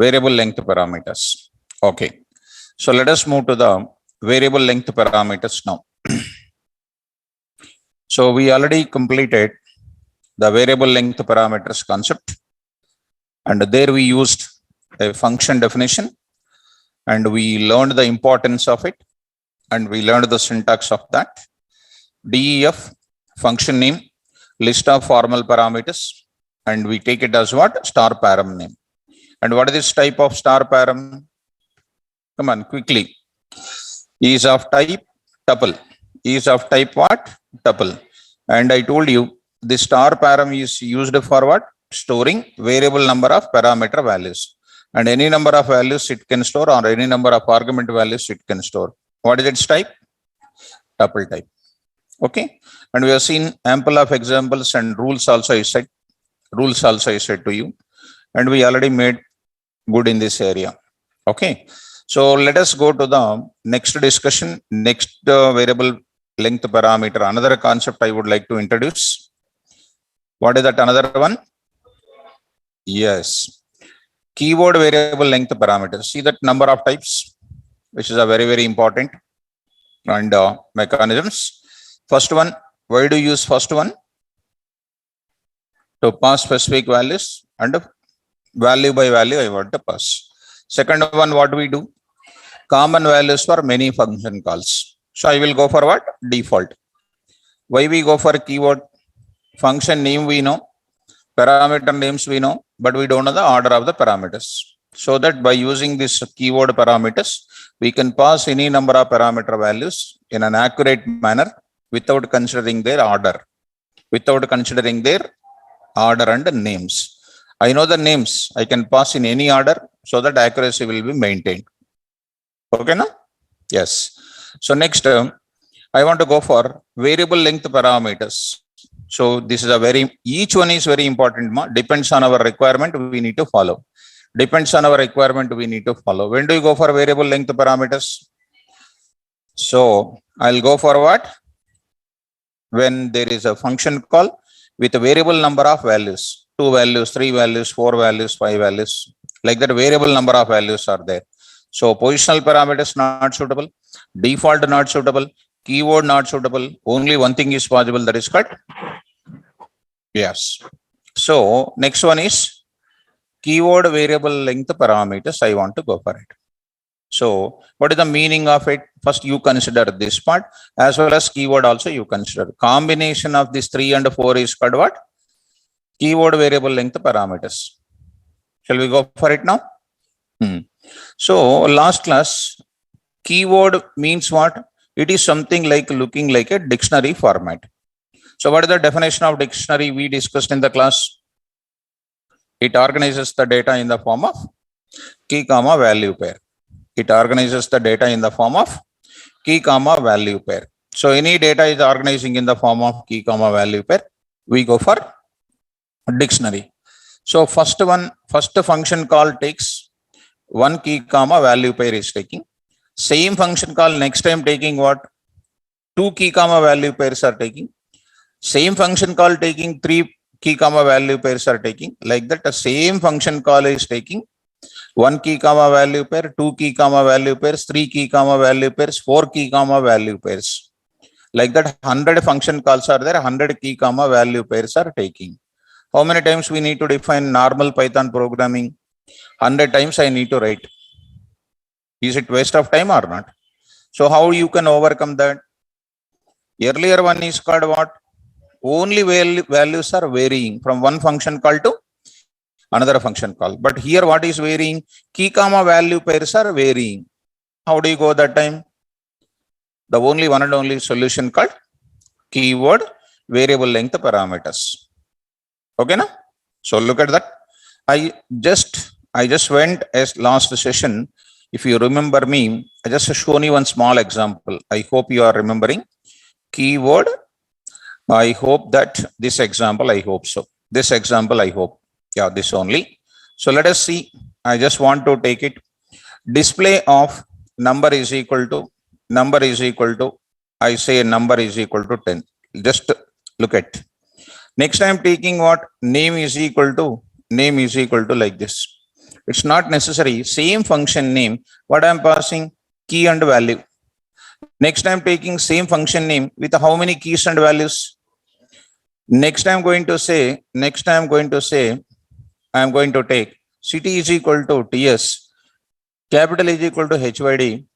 variable length parameters. Okay, so let us move to the variable length parameters now. So we already completed the variable length parameters concept, and there we used a function definition, and we learned the importance of it, and we learned the syntax of that. DEF, function name, list of formal parameters, and we take it as what? Star param name. And what is this type of star param? Come on, quickly. Is of type tuple. Is of type what? Tuple. And I told you this star param is used for what? Storing variable number of parameter values. And any number of values it can store, or any number of argument values it can store. What is its type? Tuple type. Okay. And we have seen ample of examples and rules also I said. Rules also I said to you. And we already made good in this area. Okay. So let us go to the next discussion. Next variable length parameter. Another concept I would like to introduce. What is that another one? Yes. Keyword variable length parameters. See that number of types, which is a very, very important. And mechanisms. First one, why do you use first one? To pass specific values, and value by value I want to pass. Second one, what do we do? Common values for many function calls. So I will go for what? Default. Why we go for keyword? Function name we know, parameter names we know, but we don't know the order of the parameters. So that by using this keyword parameters, we can pass any number of parameter values in an accurate manner without considering their order. Without considering their order and names. I know the names, I can pass in any order so that accuracy will be maintained. Okay, no? Yes. So next, I want to go for variable length parameters. So this is a each one is very important. Depends on our requirement, we need to follow. Depends on our requirement, we need to follow. When do you go for variable length parameters? So I'll go for what? When there is a function call with a variable number of values, 2 values, 3 values, 4 values, 5 values, like that variable number of values are there. So positional parameters not suitable, default not suitable, keyword not suitable, only one thing is possible, that is cut. Yes. So next one is keyword variable length parameters. I want to go for it. So what is the meaning of it? First you consider this part, as well as keyword also you consider. Combination of this 3 and 4 is called what? Keyword variable length parameters. Shall we go for it now? So last class, keyword means what? It is something like looking like a dictionary format. So what is the definition of dictionary we discussed in the class? It organizes the data in the form of key comma value pair. It organizes the data in the form of key comma value pair. So any data is organizing in the form of key comma value pair, we go for dictionary. So first function call takes one key comma value pair is taking. Same function call next time taking what? 2 key comma value pairs are taking. Same function call taking 3 key comma value pairs are taking. Like that, the same function call is taking 1 key comma value pair, 2 key comma value pairs, 3 key comma value pairs, 4 key comma value pairs. Like that, 100 function calls are there, 100 key comma value pairs are taking. How many times we need to define normal Python programming? 100 times I need to write. Is it waste of time or not? So how you can overcome that? Earlier one is called what? Only values are varying from one function call to another function call. But here what is varying? Key comma value pairs are varying. How do you go that time? The only one and only solution called keyword variable length parameters. Okay, na? So look at that. I just went as last session. If you remember me, I just shown you one small example. I hope you are remembering. Keyword. I hope that this example, I hope so. This example, I hope. Yeah, this only. So let us see. I just want to take it. Display of number is equal to, I say number is equal to 10. Just look at. Next I'm taking what? Name is equal to like this. It's not necessary. Same function name. What I'm passing? Key and value. Next I'm taking same function name with how many keys and values? Next I'm going to say, I'm going to take city is equal to TS, capital is equal to HYD,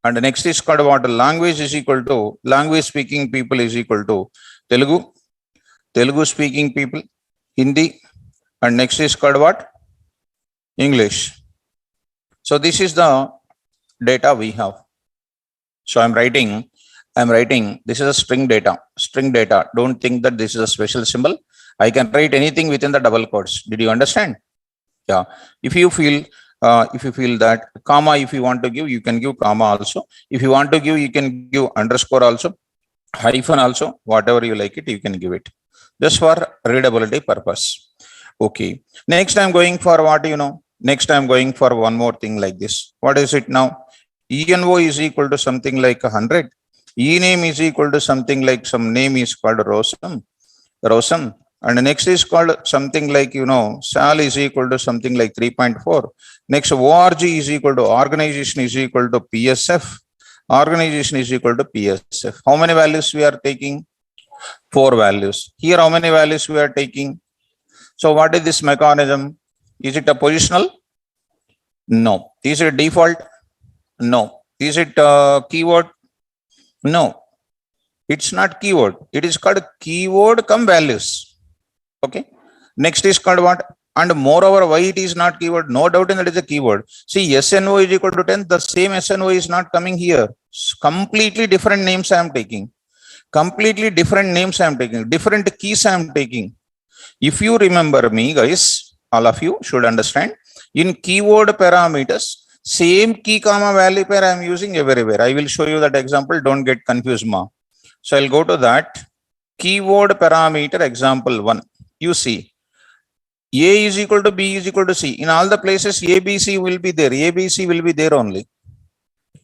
and next is called what? Language is equal to, language speaking people is equal to Telugu speaking people, Hindi, and next is called what? English. So this is the data we have. So I'm writing, this is a string data. Don't think that this is a special symbol. I can write anything within the double quotes. Did you understand? Yeah. If you feel that comma, if you want to give, you can give comma also. If you want to give, you can give underscore also, hyphen also, whatever you like it, you can give it. Just for readability purpose. Okay. Next I'm going for what, next I'm going for one more thing like this. What is it now? ENO is equal to something like 100. E-name is equal to something like some name is called Rosam. And the next is called something like, SAL is equal to something like 3.4. Next, ORG is equal to organization is equal to PSF. Organization is equal to PSF. How many values we are taking? 4 values. Here, how many values we are taking? So what is this mechanism? Is it a positional? No. Is it default? No. Is it keyword? No. It's not keyword. It is called keyword come values. Okay. Next is called what? And moreover, why it is not keyword? No doubt in that it is a keyword. See, SNO is equal to 10. The same SNO is not coming here. Completely different names I am taking. Different keys I am taking. If you remember me, guys, all of you should understand. In keyword parameters, same key comma value pair I am using everywhere. I will show you that example. Don't get confused, ma. So I'll go to that. Keyword parameter example 1. You see, A is equal to B is equal to C. In all the places, ABC will be there. ABC will be there only.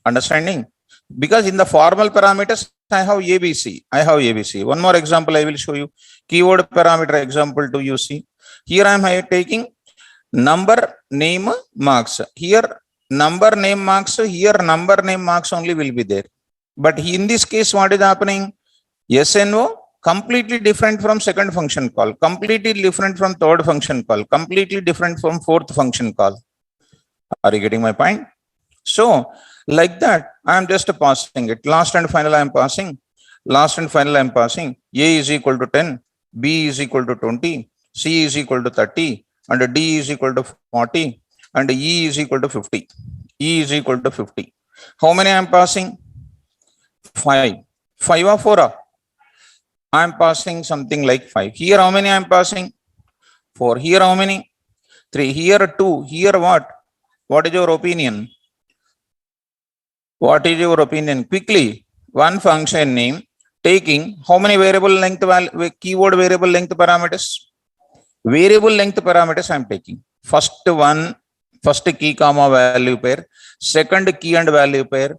Understanding? Because in the formal parameters, I have ABC. One more example I will show you. Keyword parameter example 2, you see. Here I am taking number, name, marks. Here number, name, marks. Here number, name, marks only will be there. But in this case, what is happening? SNO completely different from second function call, completely different from third function call, completely different from fourth function call. Are you getting my point? So like that, I am just passing it. Last and final I am passing. A is equal to 10, B is equal to 20, C is equal to 30, and D is equal to 40, and E is equal to 50. How many I am passing? 5. 5 or 4? I am passing something like 5. Here how many I am passing? 4. Here how many? 3. Here 2. Here what? What is your opinion? Quickly, one function name taking how many variable length keyword variable length parameters? Variable length parameters I am taking. First key comma value pair, second key and value pair,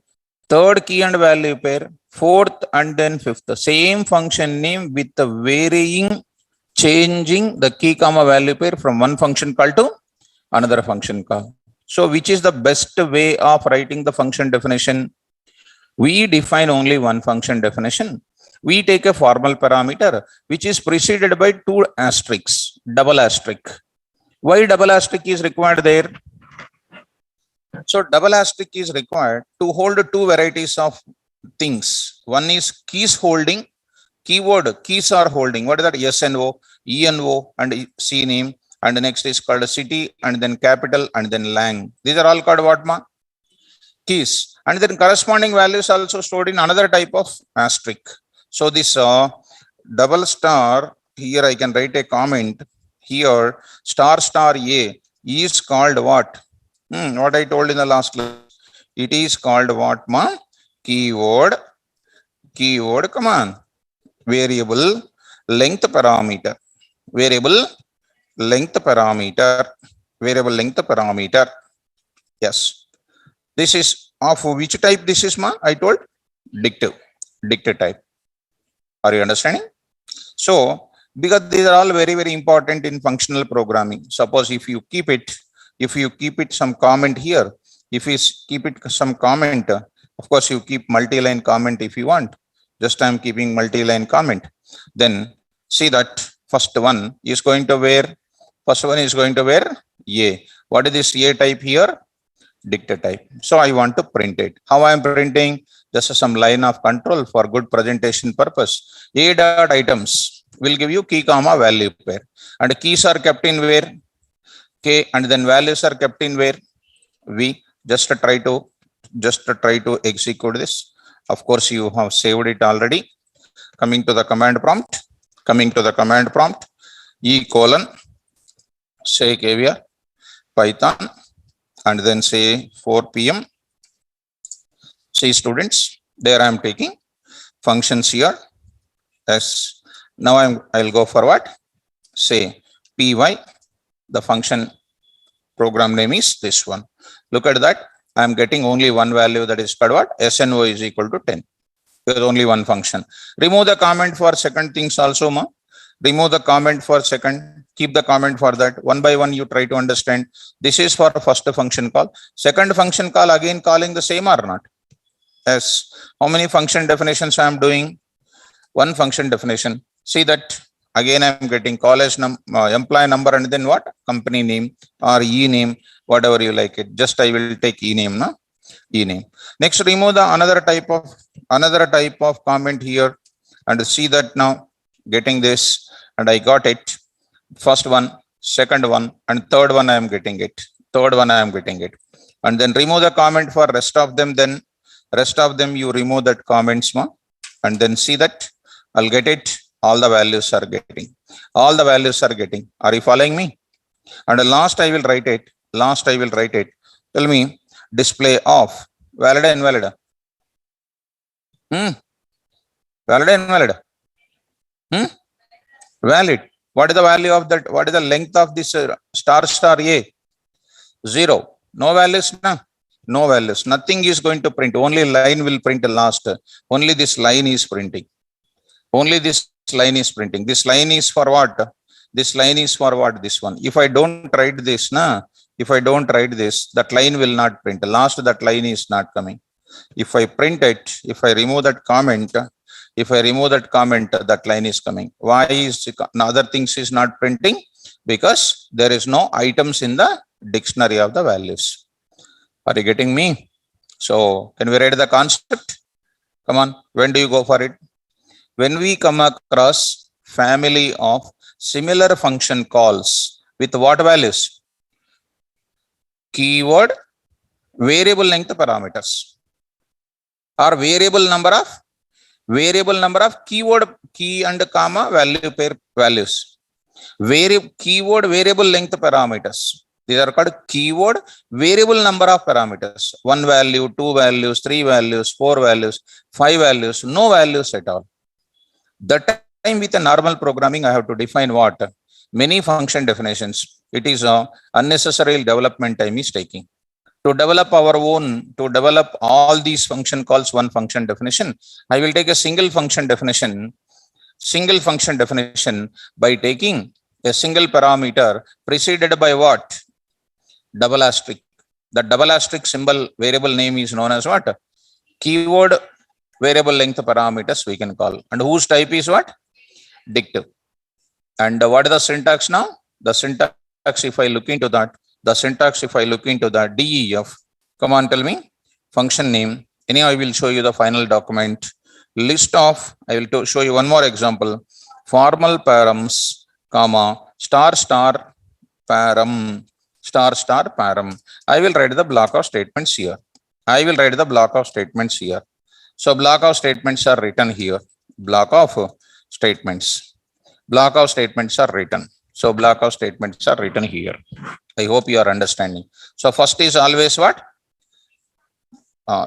third key and value pair, fourth and then fifth. The same function name with the varying, changing the key comma value pair from one function call to another function call. So which is the best way of writing the function definition? We define only one function definition. We take a formal parameter which is preceded by 2 asterisks, double asterisk. Why double asterisk is required there? So double asterisk is required to hold 2 varieties of things. One is keys holding, keyword keys are holding. What is that? SNO, ENO, and C name. And the next is called city, and then capital, and then lang. These are all called what, ma? Keys. And then corresponding values also stored in another type of asterisk. So this double star, here I can write a comment. Here star A is called what? What I told in the last class. It is called what, ma? Keyword, come on. Variable length parameter. Variable length parameter. Yes. This is of which type this is, ma? I told dictive type. Are you understanding? So because these are all very, very important in functional programming. Suppose if you keep it, If you keep it some comment here, if you keep it some comment, of course you keep multi-line comment if you want. Just I'm keeping multi-line comment. Then see that first one is going to wear, first one is going to wear A. What is this A type here? Dicta type. So I want to print it. How I am printing? Just some line of control for good presentation purpose. A dot items will give you key comma value pair, and keys are kept in where? K, and then values are kept in where? V. Just to try to execute this. Of course you have saved it already. Coming to the command prompt, E colon, say caviar, Python, and then say 4 p.m. See students, there I am taking functions here. Yes. Now I'll go for what? Say py. The function program name is this one. Look at that. I am getting only one value, that is called what? SNO is equal to 10. There is only one function. Remove the comment for second things also, ma. Remove the comment for second. Keep the comment for that. One by one you try to understand. This is for first function call. Second function call, again calling the same or not? Yes. How many function definitions I am doing? One function definition. See that again I am getting call as employee number, and then what? Company name or e name, whatever you like it. Just I will take e name, na? E name. Next, remove the another type of comment here, and see that now getting this, and I got it. First one, second one, and third one I am getting it. And then remove the comment for rest of them. Then rest of them you remove that comments, ma, and then see that I'll get it. All the values are getting. Are you following me? And last I will write it. Tell me, display of valid and invalid. Valid and invalid. Valid. What is the value of that? What is the length of this star A? 0. No values, na? No values. Nothing is going to print. Only line will print last. Only this line is printing. This line is for what? This one. If I don't write this, that line will not print. Last, that line is not coming. If I print it, if I remove that comment, that line is coming. Why is other things is not printing? Because there is no items in the dictionary of the values. Are you getting me? So can we write the concept? Come on. When do you go for it? When we come across family of similar function calls with what values? Keyword, variable length parameters, or variable number of keyword, key and comma value pair values. Keyword variable length parameters. These are called keyword variable number of parameters. 1 value, 2 values, 3 values, 4 values, 5 values, no values at all. That time with a normal programming, I have to define what? Many function definitions. It is a unnecessary development time is taking. To develop all these function calls, one function definition, I will take a single function definition by taking a single parameter preceded by what? Double asterisk. The double asterisk symbol variable name is known as what? Keyword variable length parameters we can call. And whose type is what? Dictive. And what is the syntax now? The syntax, if I look into that, DEF, come on, tell me, function name. Anyhow, I will show you the final document. List of, I will show you one more example. Formal params, comma, star param. I will write the block of statements here. So block of statements are written here. Block of statements are written. So block of statements are written here. I hope you are understanding. So first is always what?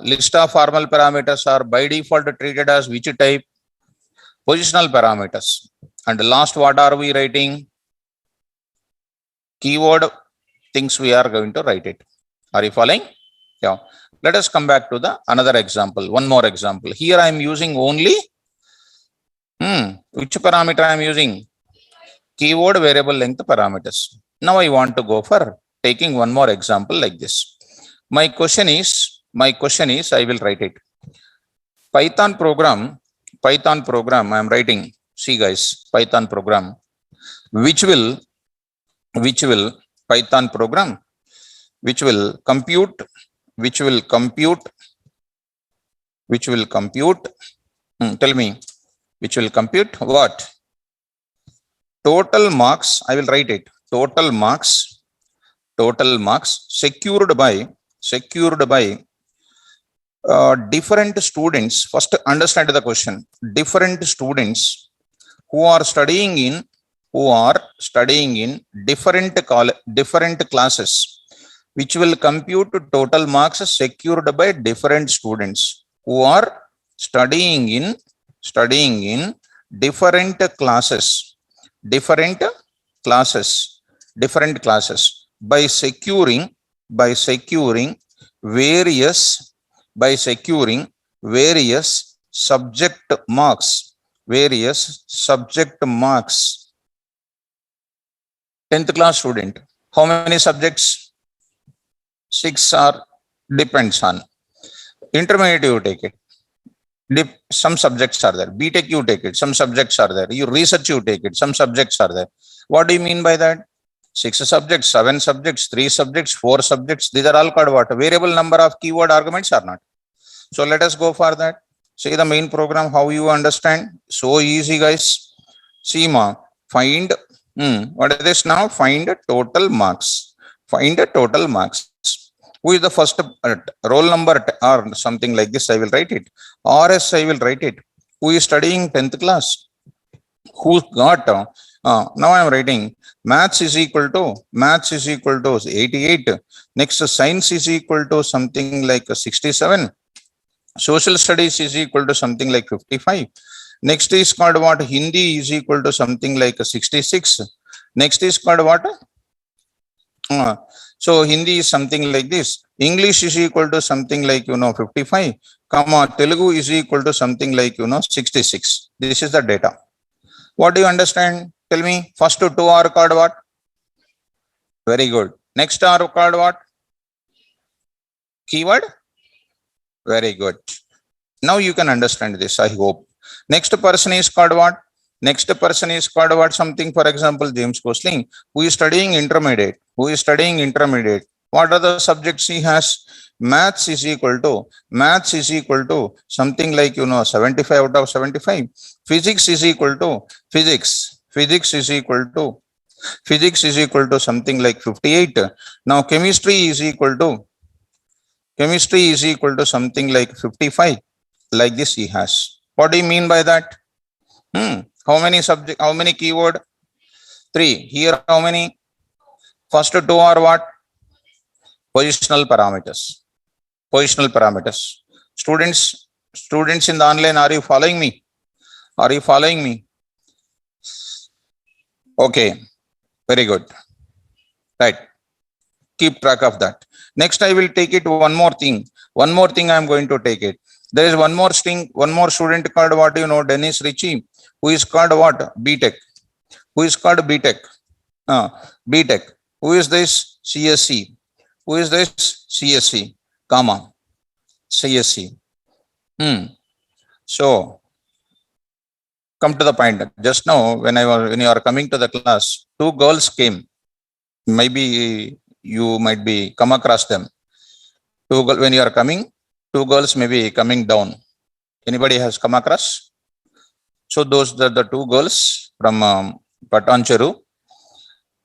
List of formal parameters are by default treated as which type? Positional parameters. And last, what are we writing? Keyword things we are going to write it. Are you following? Yeah. Let us come back to the another example. One more example. Here I am using only which parameter I am using? Keyword variable length parameters. Now I want to go for taking one more example like this. My question is, I will write it. Python program, I am writing. See guys, Python program, which will Python program, which will compute, tell me, which will compute what? Total marks, I will write it. Total marks secured by different students. First, understand the question. Different students who are studying in different classes, which will compute total marks secured by different students who are studying in different classes by securing various subject marks. 10th class student, how many subjects? 6 are depends on. Intermediate you take it. Some subjects are there. BTech you take it. Some subjects are there. You research you take it. Some subjects are there. What do you mean by that? 6 subjects, 7 subjects, 3 subjects, 4 subjects. These are all called what? Variable number of keyword arguments or not? So let us go for that. See the main program, how you understand. So easy guys. See ma, find, what is this now? Find total marks. Who is the first roll number or something like this? I will write it. RS I will write it. Who is studying 10th class? Who got, now I am writing maths is equal to 88. Next science is equal to something like 67. Social studies is equal to something like 55. Next is called what? Hindi is equal to something like 66. Next is called what? So Hindi is something like this. English is equal to something like 55. Telugu is equal to something like 66. This is the data. What do you understand? Tell me. First two are called what? Very good. Next are called what? Keyword. Very good. Now you can understand this, I hope. Next person is called what? Something, for example, James Gosling, who is studying intermediate. What are the subjects he has? Maths is equal to something like 75 out of 75. Physics is equal to something like 58. Now chemistry is equal to something like 55. Like this he has. What do you mean by that? How many subject? How many keyword? 3. Here how many? First two are what? Positional parameters. Students in the online, are you following me? Okay. Very good. Right. Keep track of that. Next, I will take it one more thing. I am going to take it. There is one more student called what? Dennis Ritchie, who is called what? BTech. BTech. Who is this? CSC. CSC. So come to the point. Just now, when you are coming to the class, 2 girls came. Maybe you might be come across them. When you are coming, 2 girls may be coming down. Anybody has come across? So those are the 2 girls from Patancheru.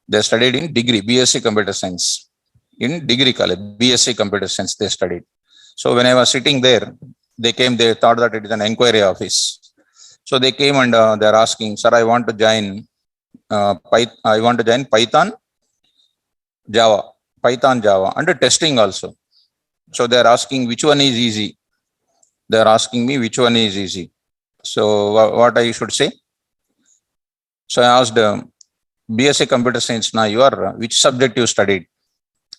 They studied in degree, BSc Computer Science. In degree college, BSc Computer Science they studied. So when I was sitting there, they came, they thought that it is an inquiry office. So they came and they're asking, sir, I want to join Python, Java, and testing also. So they're asking which one is easy. They're asking me which one is easy. So what I should say? So I asked BSc Computer Science, now you are, which subject you studied?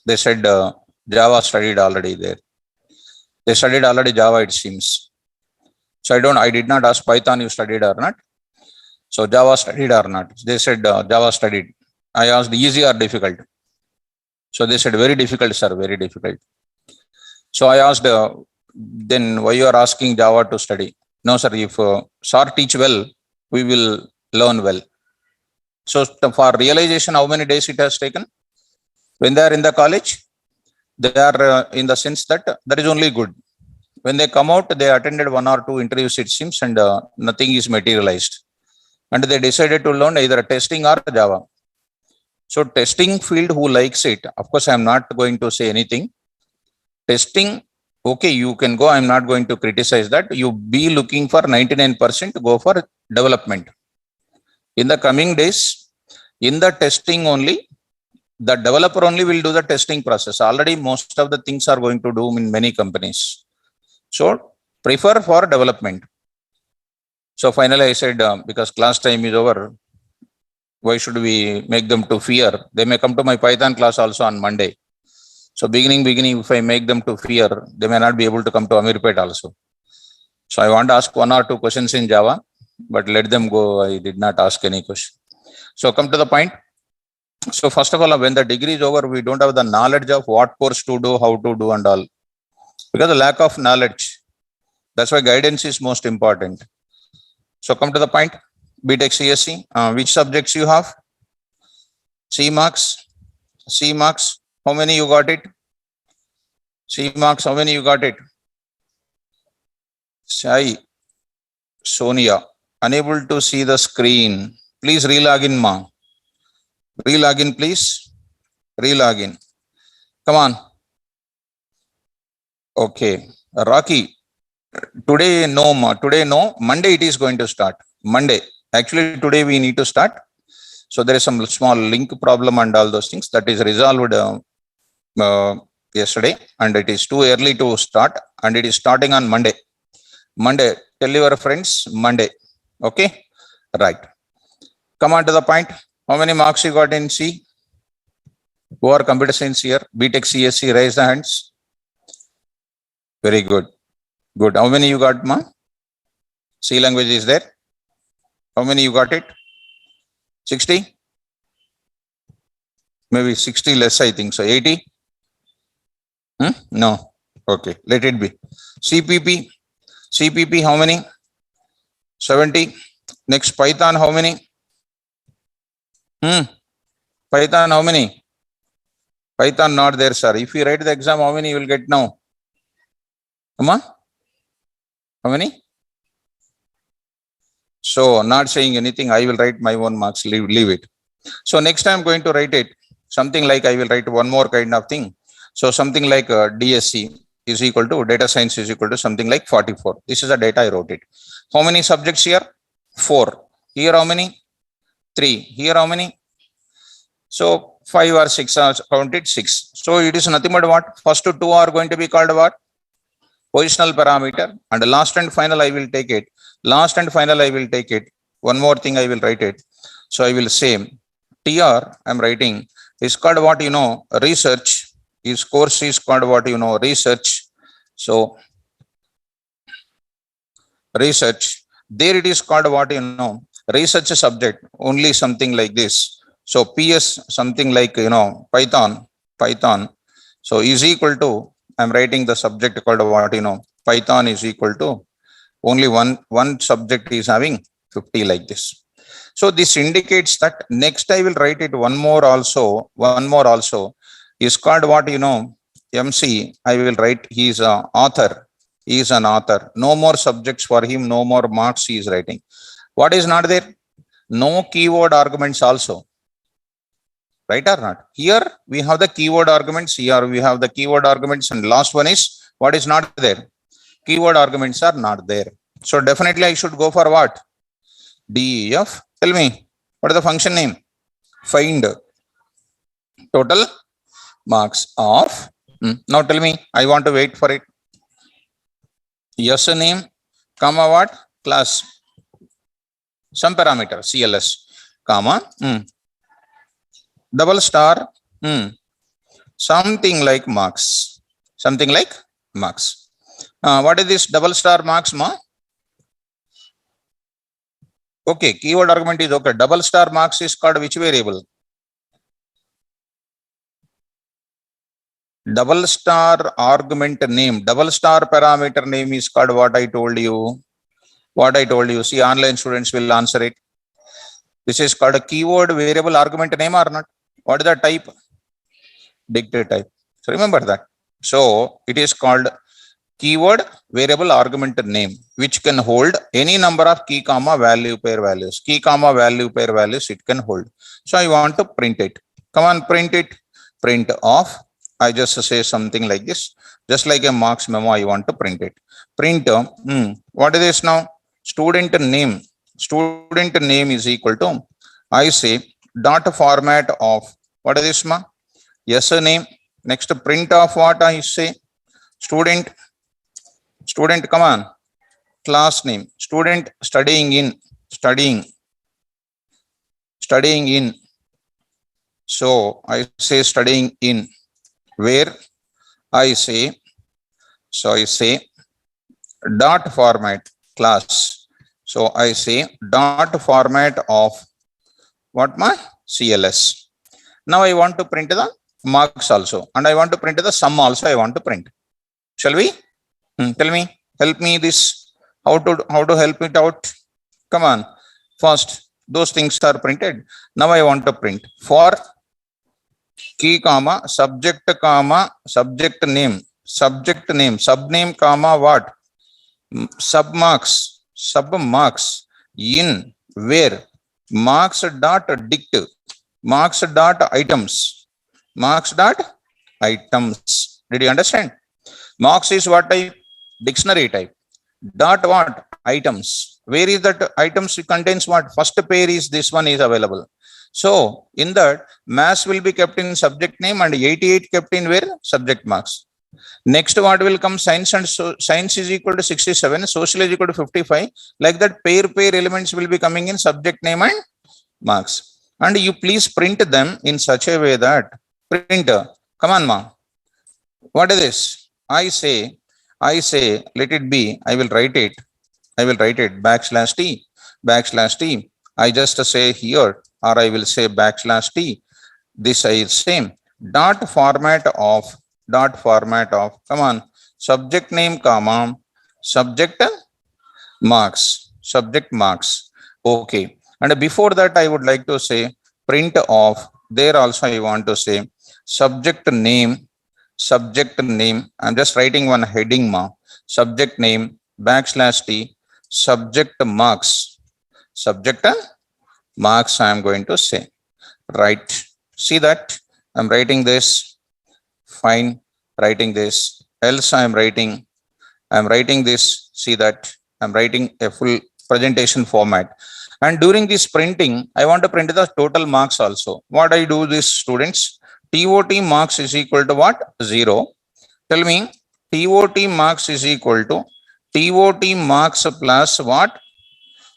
They said Java studied already there. They studied already Java, it seems. So I did not ask Python you studied or not. So Java studied or not. They said Java studied. I asked easy or difficult. So they said, very difficult, sir, very difficult. So I asked, then why you are asking Java to study? No, sir, if sir teach well, we will learn well. So for realization, how many days it has taken? When they are in the college, they are in the sense that that is only good. When they come out, they attended 1 or 2 interviews, it seems, and nothing is materialized. And they decided to learn either testing or Java. So testing field, who likes it? Of course, I'm not going to say anything. Testing, okay, you can go. I'm not going to criticize that. You be looking for 99%, go for development. In the coming days, in the testing only, the developer only will do the testing process. Already most of the things are going to do in many companies. So prefer for development. So finally I said, because class time is over, why should we make them to fear? They may come to my Python class also on Monday. So beginning, if I make them to fear, they may not be able to come to Amirpet also. So I want to ask 1 or 2 questions in Java, but let them go. I did not ask any question. So come to the point. So first of all, when the degree is over, we don't have the knowledge of what course to do, how to do and all. Because the lack of knowledge. That's why guidance is most important. So come to the point. BTech CSC, which subjects you have? C marks. How many you got it? C marks, how many you got it? Sai, Sonia, unable to see the screen. Please re-login, ma. Re-login, please. Re-login. Come on. Okay. Rocky, today no, ma. Today no. Monday it is going to start. Monday. Actually, today we need to start. So there is some small link problem and all those things that is resolved yesterday, and it is too early to start, and it is starting on Monday. Monday. Tell your friends Monday. Okay. Right. Come on to the point. How many marks you got in C? Who are computer science here? BTech CSC, raise the hands. Very good. Good. How many you got, ma? C language is there. How many you got it? 60? Maybe 60 less, I think so. 80? No. Okay. Let it be. CPP, how many? 70. Next, Python, how many? Python, how many? Python not there, sir. If you write the exam, how many you will get now? Come on. How many? So not saying anything, I will write my own marks, leave it. So next time I'm going to write it, something like I will write one more kind of thing. So something like DSC is equal to data science is equal to something like 44. This is the data I wrote it. How many subjects here? 4. Here how many? 3. Here how many? So 5 or 6 are counted 6. So it is nothing but what? First 2 are going to be called what? Positional parameter, and last and final I will take it. Last and final I will take it. One more thing I will write it. So I will say TR I'm writing is called what, you know, research. His course is called what, you know, research. So research, there it is called what, you know, research subject, only something like this. So PS something like, you know, Python. So is equal to, I'm writing the subject called what, you know, Python is equal to only one subject is having 50 like this. So this indicates that next I will write it one more also is called what, you know, MC. I will write he is an author. He is an author. No more subjects for him, no more marks he is writing. What is not there? No keyword arguments also. Right or not? Here we have the keyword arguments. Here we have the keyword arguments, and last one is what is not there? Keyword arguments are not there. So definitely I should go for what? DEF. Tell me, what is the function name? Find total marks of. Now tell me, I want to wait for it. Username, comma what? Class. Some parameter, CLS, comma. Double star. Something like marks. Something like marks. What is this double star marks, ma? Okay, keyword argument is okay. Double star marks is called which variable? double star argument name, double star parameter name is called what I told you. What I told you. See, online students will answer it. This is called a keyword variable argument name or not? What is the type? Dictate type. So remember that. So it is called keyword variable argument name, which can hold any number of key comma value pair values. Key comma value pair values it can hold. So I want to print it. Come on, print it. Print off. I just say something like this. Just like a marks memo, I want to print it. Print. What is this now? Student name. Student name is equal to, I say, dot format of, what is this, ma? Yes, name. Next, print of what I say? Student. Student, come on. Class name. Student studying in. Studying in. So I say studying in. Where I say, so I say dot format class. So I say dot format of what, my CLS. Now I want to print the marks also, and I want to print the sum also. I want to print. Shall we? Tell me, help me this. How to help it out? Come on. First, those things are printed. Now I want to print for key comma subject name, subname comma what? Submarks in where marks dot dict, marks dot items. Did you understand? Marks is what type? Dictionary type. Dot what? Items. Where is that items? It contains what? First pair is this one is available. So in that, mass will be kept in subject name and 88 kept in where? Subject marks. Next, what will come? Science and science is equal to 67, social is equal to 55. Like that, pair elements will be coming in subject name and marks. And you please print them in such a way that printer. Come on, ma. What is this? I say, let it be. I will write it. Backslash T. I just say here, or I will say backslash T. This is same. Dot format of, come on, subject name, comma, subject marks. Okay. And before that, I would like to say print of, there also I want to say subject name. I'm just writing one heading, ma. Subject name, backslash T, subject marks. I am going to say. Right. See that? I'm writing this. Fine. Writing this. Else I'm writing this. See that? I'm writing a full presentation format. And during this printing, I want to print the total marks also. What I do this, students? TOT marks is equal to what? 0. Tell me, TOT marks is equal to TOT marks plus what?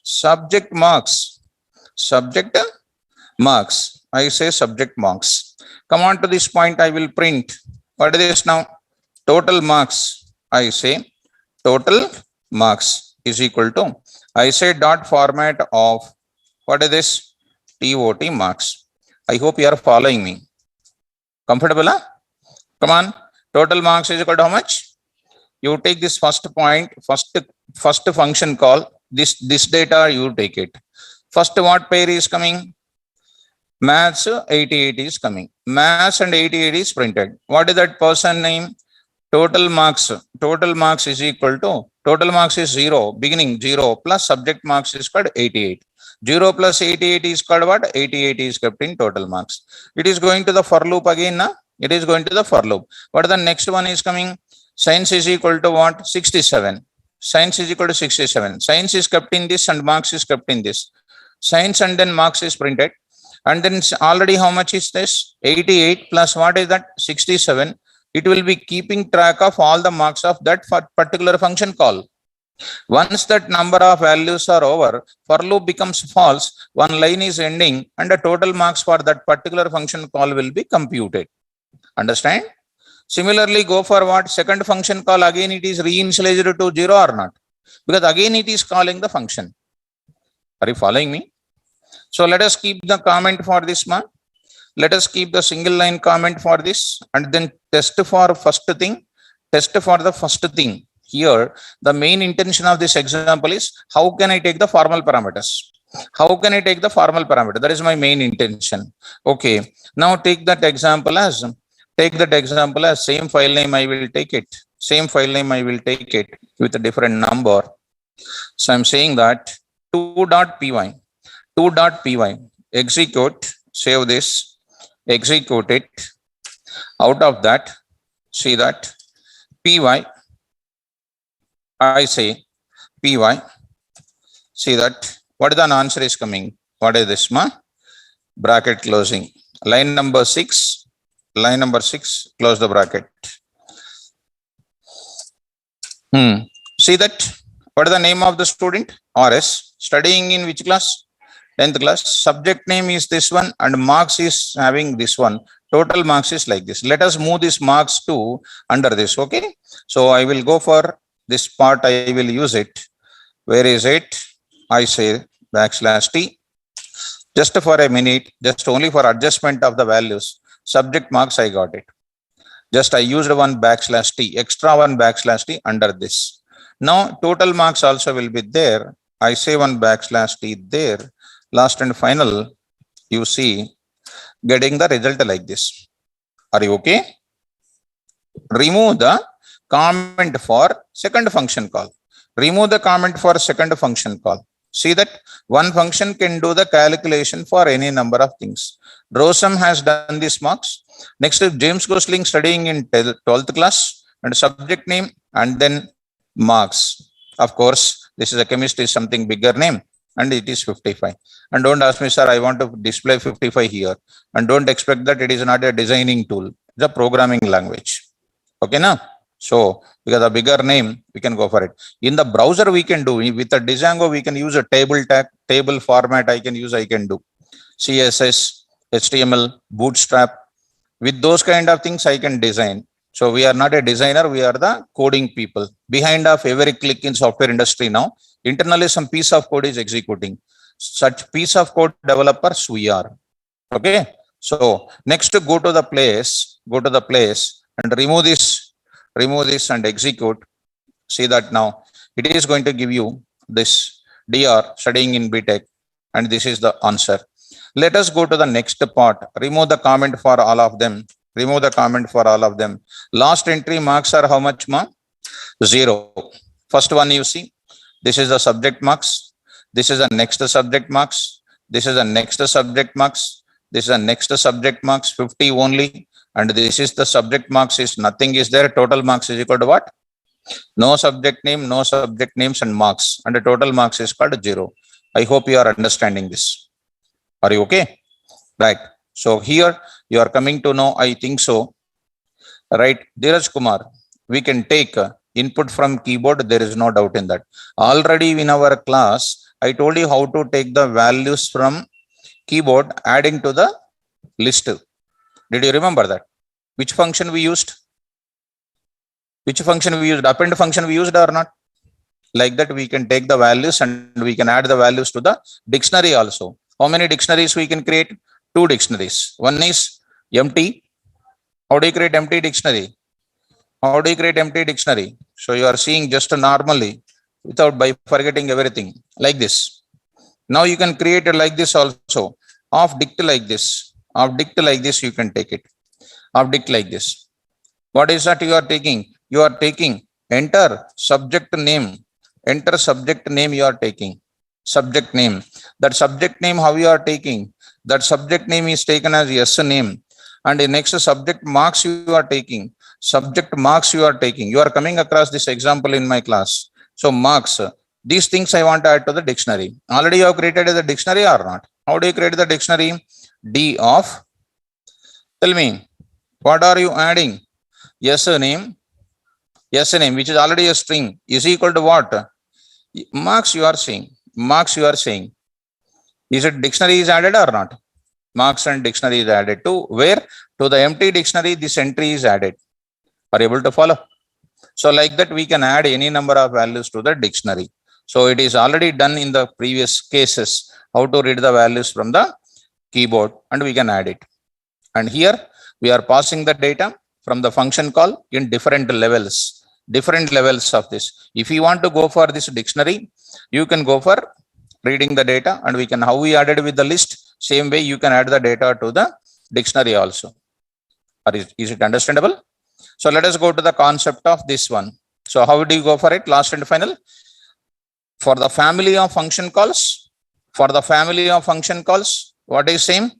Subject marks. I say subject marks. Come on to this point, I will print. What is this now? Total marks. I say total marks is equal to, I say dot format of, what is this? TOT marks. I hope you are following me. Comfortable, huh? Come on. Total marks is equal to how much? You take this first point, first function call. This data you take it. First, what pair is coming? Maths 88 is coming. Maths and 88 is printed. What is that person name? Total marks. Total marks is equal to, total marks is 0, beginning 0 plus subject marks is called 88. 0 plus 88 is called what? 88 is kept in total marks. It is going to the for loop again, na? It is going to the for loop. What the next one is coming? Science is equal to what? 67. Science is equal to 67. Science is kept in this and marks is kept in this. Science and then marks is printed. And then already how much is this? 88 plus what is that? 67. It will be keeping track of all the marks of that particular function call. Once that number of values are over, for loop becomes false, one line is ending and the total marks for that particular function call will be computed. Understand? Similarly, go for what? Second function call, again it is reinitialized to 0 or not? Because again it is calling the function. Are you following me? So let us keep the comment for this one. Let us keep the single line comment for this and then test for first thing. Test for the first thing. Here, the main intention of this example is how can I take the formal parameters? How can I take the formal parameter? That is my main intention. Okay. Now take that example as same file name. I will take it. Same file name. I will take it with a different number. So I'm saying that 2.py, 2.py, execute, save this, execute it. Out of that, see that py, I say py, see that what is the answer is coming? What is this, ma? Bracket closing. Line number 6, close the bracket. See that? What is the name of the student? RS. Studying in which class? 10th class. Subject name is this one and marks is having this one. Total marks is like this. Let us move this marks to under this. Okay. So I will go for this part. I will use it. Where is it? I say \t. Just for a minute, just only for adjustment of the values. Subject marks, I got it. Just I used one \t, extra one \t under this. Now total marks also will be there. I say one \t there. Last and final, you see getting the result like this. Are you okay? Remove the comment for second function call. Remove the comment for second function call. See that one function can do the calculation for any number of things. Rosam has done this marks. Next is James Gosling studying in 12th class and subject name and then marks. Of course, this is a chemist is something bigger name and it is 55. And don't ask me, sir, I want to display 55 here. And don't expect that it is not a designing tool. It's a programming language. Okay, now? So, because a bigger name, we can go for it. In the browser, we can do with a Django, we can use a table tag, table format. I can do CSS, HTML, Bootstrap. With those kind of things, I can design. So we are not a designer. We are the coding people. Behind of every click in software industry now, internally some piece of code is executing. Such piece of code developers we are. Okay. So next to go to the place and remove this and execute. See that now it is going to give you this DR studying in BTech and this is the answer. Let us go to the next part. Remove the comment for all of them. Last entry marks are how much, ma? 0. First one you see. This is the subject marks. This is the next subject marks. This is the next subject marks. This is the next subject marks, 50 only. And this is the subject marks is nothing is there. Total marks is equal to what? No subject name, no subject names and marks. And the total marks is called 0. I hope you are understanding this. Are you okay? Right. So here you are coming to know, I think so. Right. Dheeraj Kumar, we can take input from keyboard. There is no doubt in that. Already in our class, I told you how to take the values from keyboard adding to the list. Did you remember that? Which function we used? Append function we used or not? Like that we can take the values and we can add the values to the dictionary also. How many dictionaries we can create? 2 dictionaries. One is empty. How do you create empty dictionary? So you are seeing just normally without by forgetting everything like this. Now you can create it like this also. Of dict like this. You can take it. Of dict like this. What is that you are taking? You are taking enter subject name. Enter subject name you are taking. Subject name. That subject name how you are taking? That subject name is taken as yes name. And the next subject marks you are taking. You are coming across this example in my class. So marks. These things I want to add to the dictionary. Already you have created the dictionary or not? How do you create the dictionary? D of. Tell me. What are you adding? Yes name, which is already a string, is equal to what? Marks you are saying. Is it dictionary is added or not? Marks and dictionary is added to where? To the empty dictionary, this entry is added. Are you able to follow? So like that, we can add any number of values to the dictionary. So it is already done in the previous cases, how to read the values from the keyboard and we can add it. And here we are passing the data from the function call in different levels of this. If you want to go for this dictionary, you can go for reading the data, and we can, how we added with the list, same way you can add the data to the dictionary also. Or is it understandable? So let us go to the concept of this one. So how do you go for it? Last and final. For the family of function calls, what is same?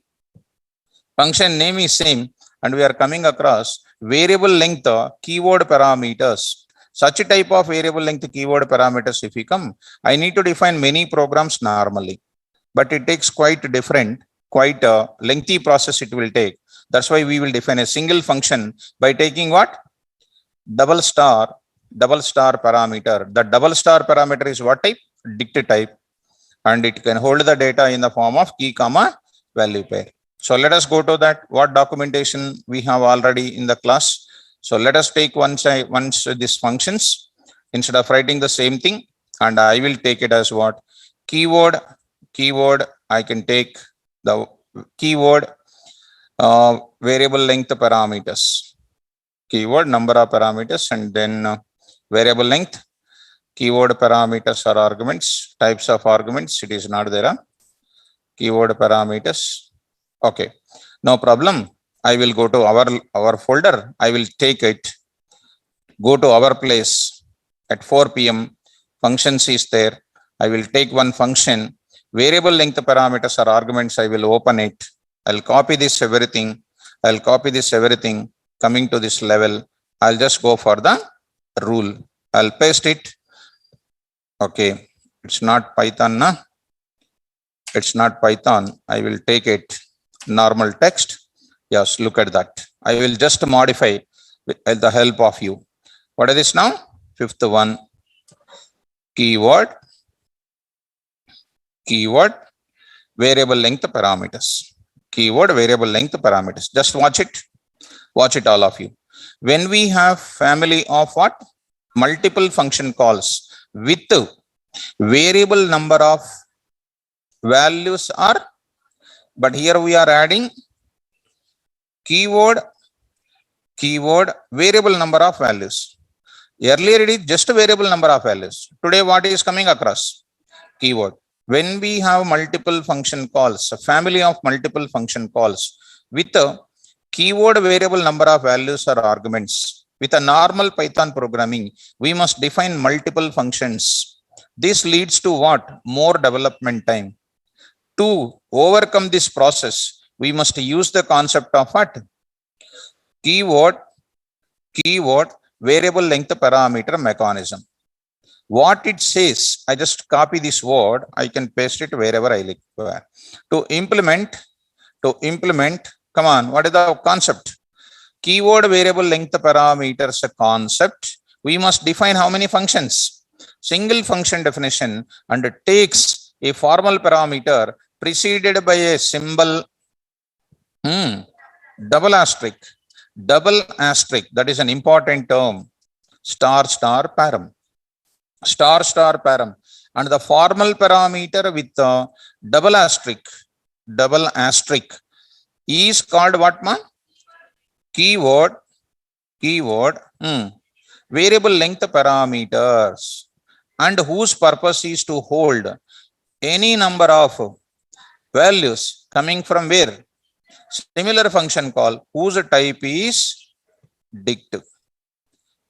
Function name is same, and we are coming across variable length keyword parameters. Such a type of variable length keyword parameters, if we come, I need to define many programs normally, but it takes quite a lengthy process it will take. That's why we will define a single function by taking what? Double star parameter. The double star parameter is what type? Dict type, and it can hold the data in the form of key comma value pair. So let us go to that. What documentation we have already in the class. So let us take once these functions, instead of writing the same thing, and I will take it as what? Keyword. I can take the keyword variable length parameters. Keyword number of parameters, and then variable length. Keyword parameters are arguments, types of arguments. It is not there. Keyword parameters. Okay, no problem. I will go to our folder. I will take it. Go to our place at 4 p.m. Functions is there. I will take one function. Variable length parameters are arguments. I will open it. I'll copy this everything. Coming to this level, I'll just go for the rule. I'll paste it. Okay, it's not Python, na? It's not Python. I will take it normal text. Yes, look at that. I will just modify with the help of you. What is this now? Fifth one. Keyword variable length parameters. Keyword variable length parameters. Just watch it. Watch it, all of you. When we have family of what? Multiple function calls with variable number of values are, but here we are adding keyword variable number of values. Earlier it is just a variable number of values. Today what is coming across? Keyword. When we have multiple function calls, a family of multiple function calls with a keyword variable number of values or arguments, with a normal Python programming, we must define multiple functions. This leads to what? More development time. To overcome this process, we must use the concept of what? Keyword variable length parameter mechanism. What it says, I just copy this word, I can paste it wherever I like. To implement, come on, what is the concept? Keyword variable length parameters concept. We must define how many functions? Single function definition, and it takes a formal parameter preceded by a symbol double asterisk. That is an important term. Star param. And the formal parameter with double asterisk is called what, ma? Keyword variable length parameters, and whose purpose is to hold any number of values coming from where? Similar function call whose type is dict.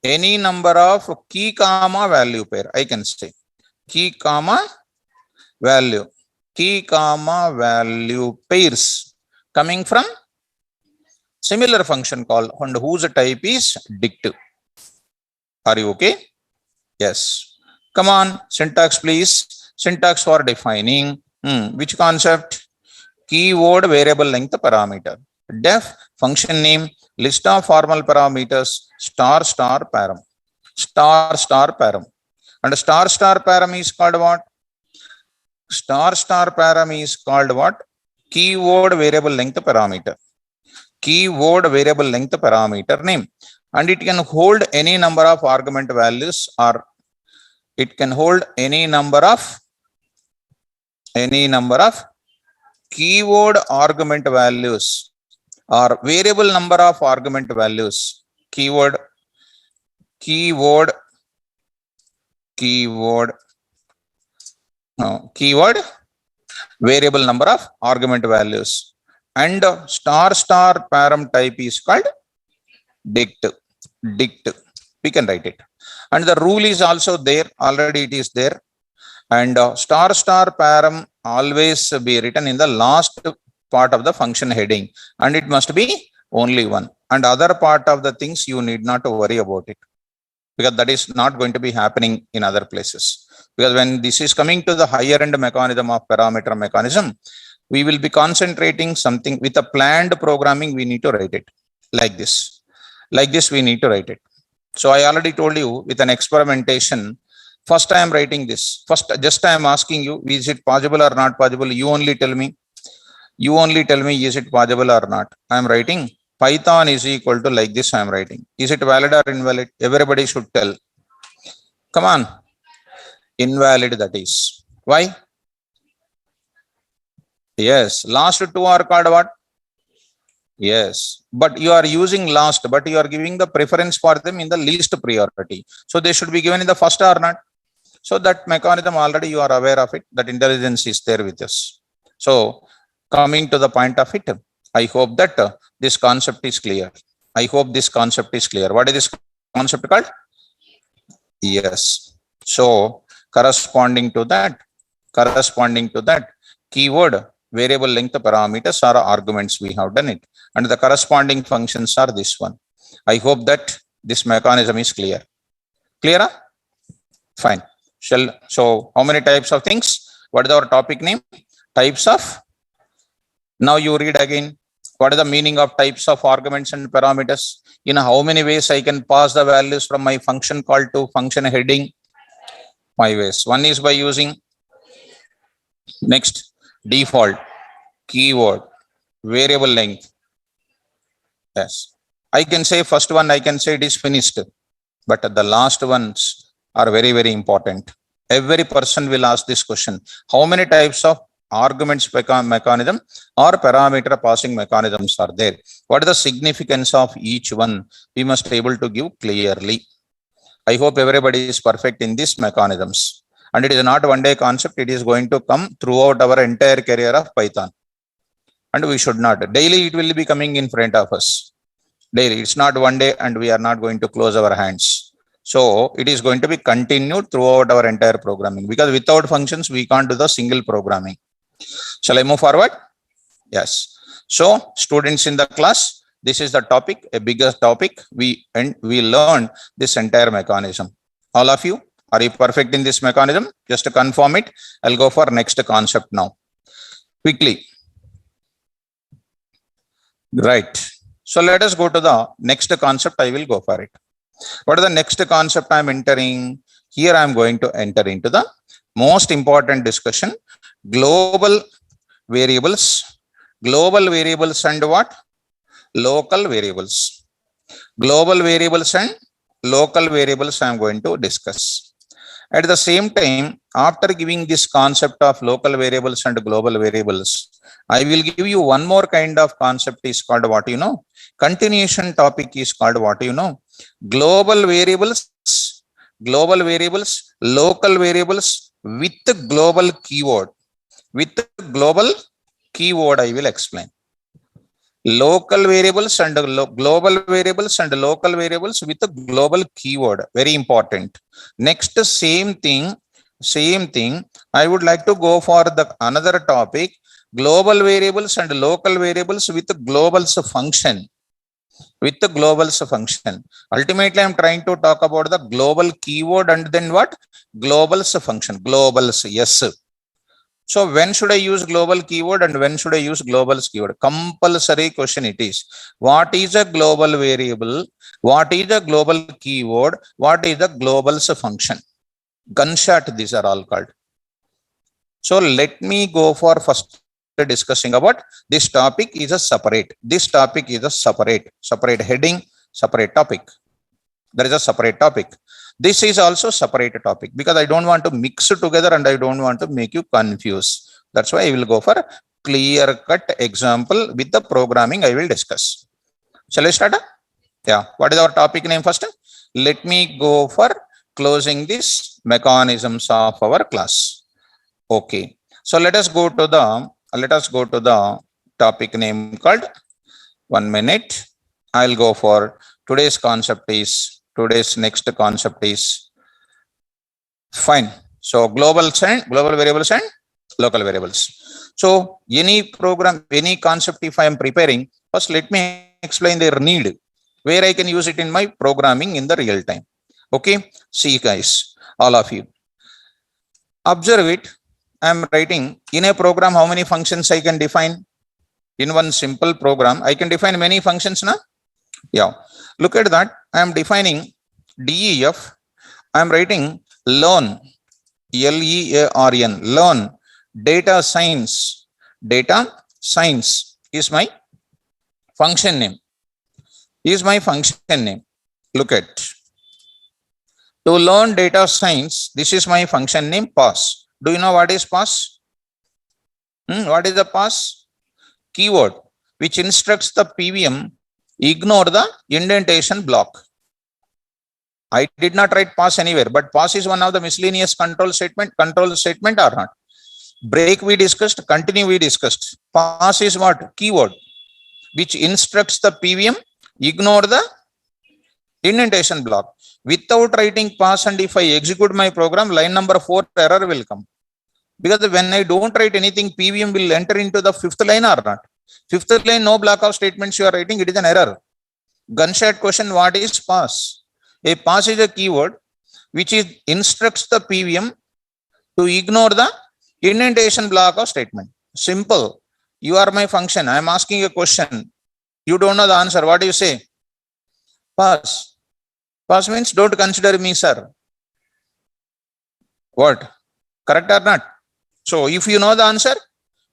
Any number of key comma value pair, I can say key comma value pairs coming from similar function call and whose type is dict. Are you okay? Yes. Come on, syntax please. Syntax for defining which concept? Keyword variable length parameter. Def function name, list of formal parameters, star param. And star param is called what? Star param is called what? Keyword variable length parameter. Keyword variable length parameter name. And it can hold any number of argument values, or it can hold any number of keyword argument values or variable number of argument values. Keyword variable number of argument values, and star param type is called dict. We can write it, and the rule is also there, already it is there. And star param always be written in the last part of the function heading, and it must be only one, and other part of the things you need not to worry about it, because that is not going to be happening in other places. Because when this is coming to the higher end mechanism of parameter mechanism, we will be concentrating something with a planned programming. We need to write it like this. Like this, we need to write it. So I already told you with an experimentation. First, I am writing this. First, just I am asking you, is it possible or not possible? You only tell me. You only tell me, is it possible or not? I am writing Python is equal to like this. I am writing. Is it valid or invalid? Everybody should tell. Come on. Invalid, that is. Why? Yes. Last two are called what? Yes. But you are using last, but you are giving the preference for them in the least priority. So they should be given in the first or not. So that mechanism already you are aware of it. That intelligence is there with us. So coming to the point of it, I hope that this concept is clear. I hope this concept is clear. What is this concept called? Yes. So corresponding to that, keyword, variable length parameters are arguments, we have done it. And the corresponding functions are this one. I hope that this mechanism is clear. Clear? Fine. So how many types of things? What is our topic name? Types of. Now you read again. What is the meaning of types of arguments and parameters? In how many ways I can pass the values from my function call to function heading? 5 ways. One is by using next default, keyword, variable length. Yes. I can say first one, I can say it is finished, but the last ones are very, very important. Every person will ask this question. How many types of arguments mechanism or parameter passing mechanisms are there? What is the significance of each one? We must be able to give clearly. I hope everybody is perfect in these mechanisms. And it is not one day concept. It is going to come throughout our entire career of Python. And we should not. Daily it will be coming in front of us. Daily. It's not one day and we are not going to close our hands. So it is going to be continued throughout our entire programming, because without functions, we can't do the single programming. Shall I move forward? Yes. So students in the class, this is the topic, a bigger topic. We learned this entire mechanism. All of you, are you perfect in this mechanism? Just to confirm it, I'll go for next concept now. Quickly. Right. So let us go to the next concept. I will go for it. What is the next concept I am entering? Here I am going to enter into the most important discussion. Global variables and what? Local variables. Global variables and local variables I am going to discuss. At the same time, after giving this concept of local variables and global variables, I will give you one more kind of concept is called what you know. Continuation topic is called what you know. Global variables, local variables with global keyword. With global keyword, I will explain. Local variables and global variables and local variables with a global keyword. Very important. Next, same thing. I would like to go for the another topic. Global variables and local variables with the globals function. With the globals function. Ultimately, I am trying to talk about the global keyword and then what? Globals function. Globals, yes. So when should I use global keyword and when should I use globals keyword? Compulsory question it is. What is a global variable? What is a global keyword? What is the globals function? Gunshot, these are all called. So let me go for first discussing about this topic is a separate. This topic is a separate heading, separate topic. There is a separate topic. This is also separate topic because I don't want to mix it together and I don't want to make you confused. That's why I will go for clear-cut example with the programming I will discuss. Shall we start? Yeah. What is our topic name first? Let me go for closing this mechanisms of our class. Okay. So let us go to the topic name called 1 minute. I'll go for today's next concept is fine. So global variables and local variables. So any program, any concept, if I am preparing, first let me explain their need, where I can use it in my programming in the real time. Okay. See guys, all of you. Observe it. I am writing in a program how many functions I can define. In one simple program, I can define many functions now. Yeah. Look at that. I am defining DEF. I am writing learn, LEARN, learn data science. Data science is my function name. Look at. To learn data science, this is my function name, pass. Do you know what is pass? What is the pass? Keyword which instructs the PVM ignore the indentation block. I did not write pass anywhere, but pass is one of the miscellaneous control statement or not. Break we discussed, continue we discussed. Pass is what? Keyword which instructs the PVM ignore the indentation block. Without writing pass, and if I execute my program, line number 4 error will come. Because when I don't write anything, PVM will enter into the 5th line or not. 5th line, no block of statements you are writing, it is an error. Gunshot question, what is pass? A pass is a keyword which instructs the PVM to ignore the indentation block of statement. Simple. You are my function. I am asking a question. You don't know the answer. What do you say? Pass. Pass means don't consider me, sir. What? Correct or not? So if you know the answer,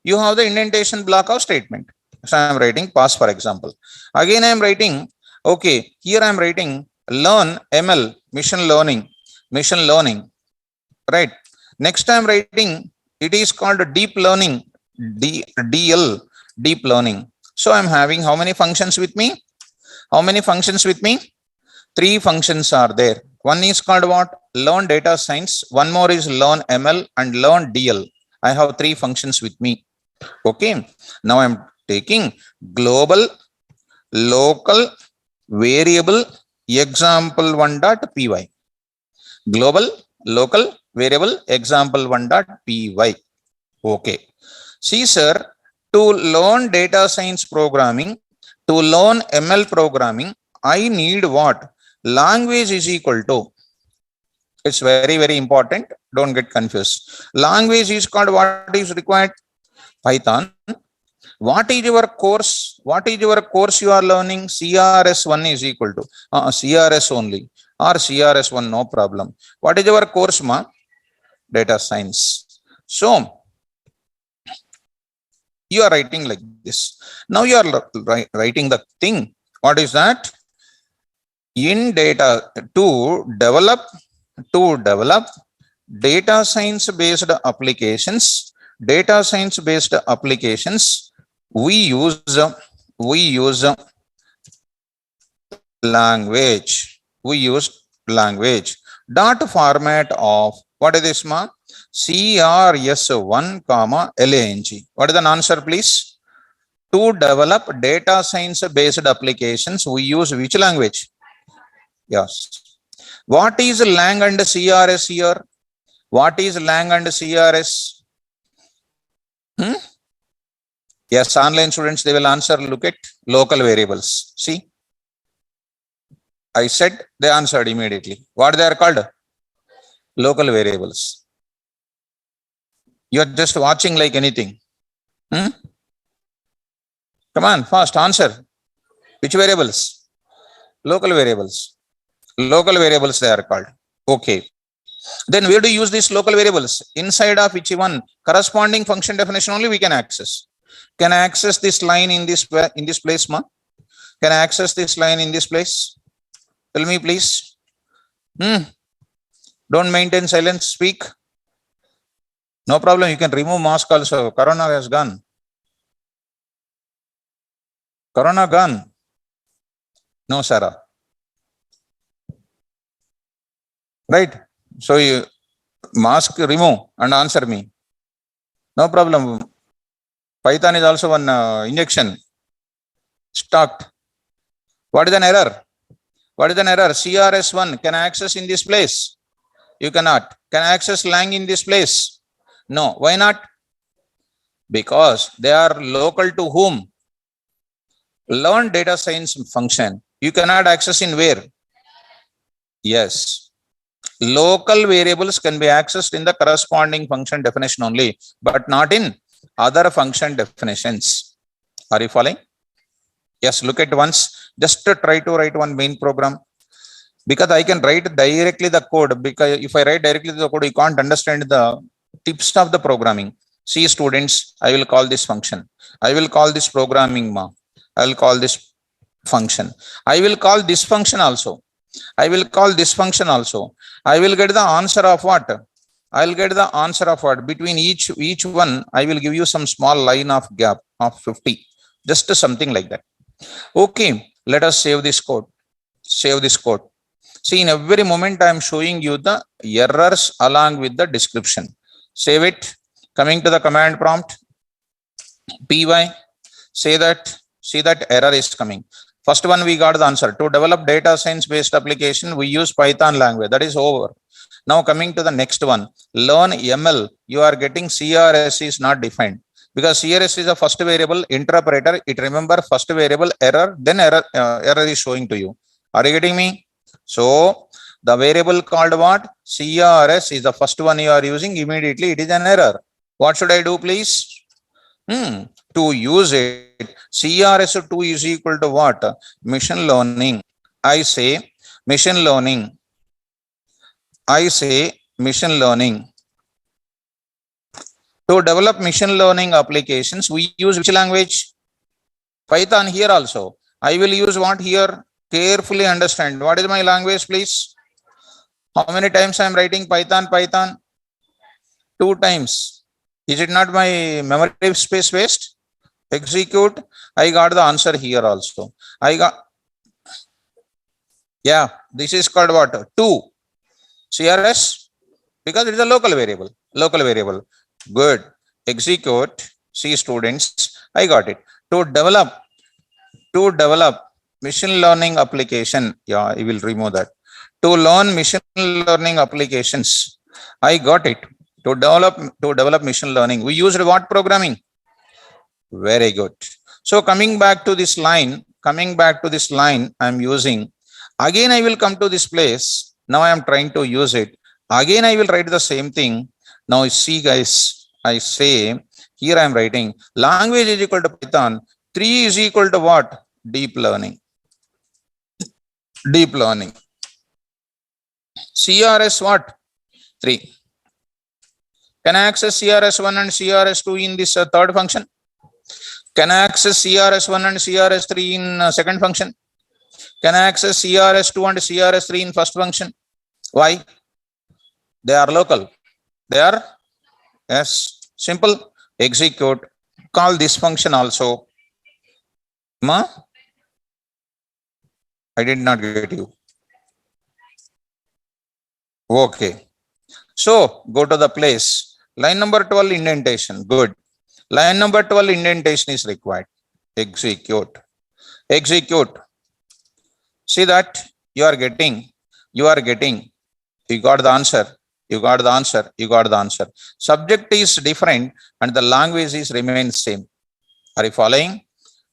you have the indentation block of statement. So I am writing pass, for example. Again I am writing, okay, here I am writing learn ML, machine learning, right? Next I am writing, it is called deep learning, DL, deep learning. So I am having how many functions with me? 3 functions are there. One is called what? Learn data science. One more is learn ML and learn DL. I have 3 functions with me. Okay. Now I am taking global, local, variable, example1.py. Global, local, variable, example1.py. Okay. See, sir, to learn data science programming, to learn ML programming, I need what? Language is equal to, it's very, very important. Don't get confused. Language is called, what is required? Python. What is your course? You are learning? CRS1 is equal to CRS only or CRS1, no problem. What is your course, ma? Data science. So you are writing like this. Now you are writing the thing. What is that? In data to develop data science based applications, we use language. Dot format of, what is this, ma? CRS1, LANG. What is the answer, please? To develop data science based applications, we use which language? Yes. What is lang and CRS here? What is lang and CRS? Yes, online students, they will answer. Look at local variables. See, I said, they answered immediately. What they are called? Local variables. You are just watching like anything. Come on, fast, answer. Which variables? Local variables. Local variables they are called. Okay. Then where do you use these local variables? Inside of which one? Corresponding function definition only we can access. Can I access this line in this place, ma? Can I access this line in this place? Tell me, please. Don't maintain silence. Speak. No problem. You can remove mask also. Corona has gone. Corona gone? No, Sarah. Right? So you mask remove and answer me. No problem. Python is also one injection. Stocked. What is an error? What is an error? CRS1 can I access in this place? You cannot. Can I access lang in this place? No. Why not? Because they are local to whom? Learn data science function. You cannot access in where? Yes. Local variables can be accessed in the corresponding function definition only, but not in other function definitions. Are you following? Yes, look at once. Just to try to write one main program. Because I can write directly the code. Because if I write directly the code, you can't understand the tips of the programming. See, students, I will call this function. I will call this programming ma. I will call this function. I will call this function also. I will call this function also. I will get the answer of what? I will get the answer of what? Between each one, I will give you some small line of gap of 50. Just something like that. Okay, let us save this code. Save this code. See, in every moment, I am showing you the errors along with the description. Save it. Coming to the command prompt. Py. Say that. See that error is coming. First one, we got the answer. To develop data science based application, we use Python language. That is over. Now coming to the next one, learn ML. You are getting CRS is not defined because CRS is a first variable interpreter. It remember first variable error, then error is showing to you. Are you getting me? So the variable called what? CRS is the first one you are using. Immediately it is an error. What should I do, please? To use it, CRS2 is equal to what? Machine learning. I say machine learning. I say machine learning. To develop machine learning applications, we use which language? Python here also. I will use what here? Carefully understand. What is my language, please? How many times I am writing Python? 2 times. Is it not my memory space waste? Execute. I got the answer here also. Yeah, this is called what? 2. CRS, because it is a local variable. Local variable. Good. Execute. See, students, I got it. To develop machine learning application. Yeah, I will remove that. To learn machine learning applications. I got it. To develop machine learning. We used what programming? Very good. So coming back to this line, I'm using. Again, I will come to this place. Now I am trying to use it. Again, I will write the same thing. Now see, guys, I say here I am writing language is equal to Python. 3 is equal to what? Deep learning. Deep learning. CRS what? 3. Can I access CRS1 and CRS2 in this third function? Can I access CRS1 and CRS3 in second function? Can I access CRS2 and CRS3 in first function? Why? They are local. They are, yes, simple. Execute. Call this function also. Ma? I did not get you. Okay. So go to the place. Line number 12 indentation. Good. Line number 12 indentation is required. Execute. Execute. See that you are getting. You got the answer. You got the answer. Subject is different and the language is remains same. Are you following?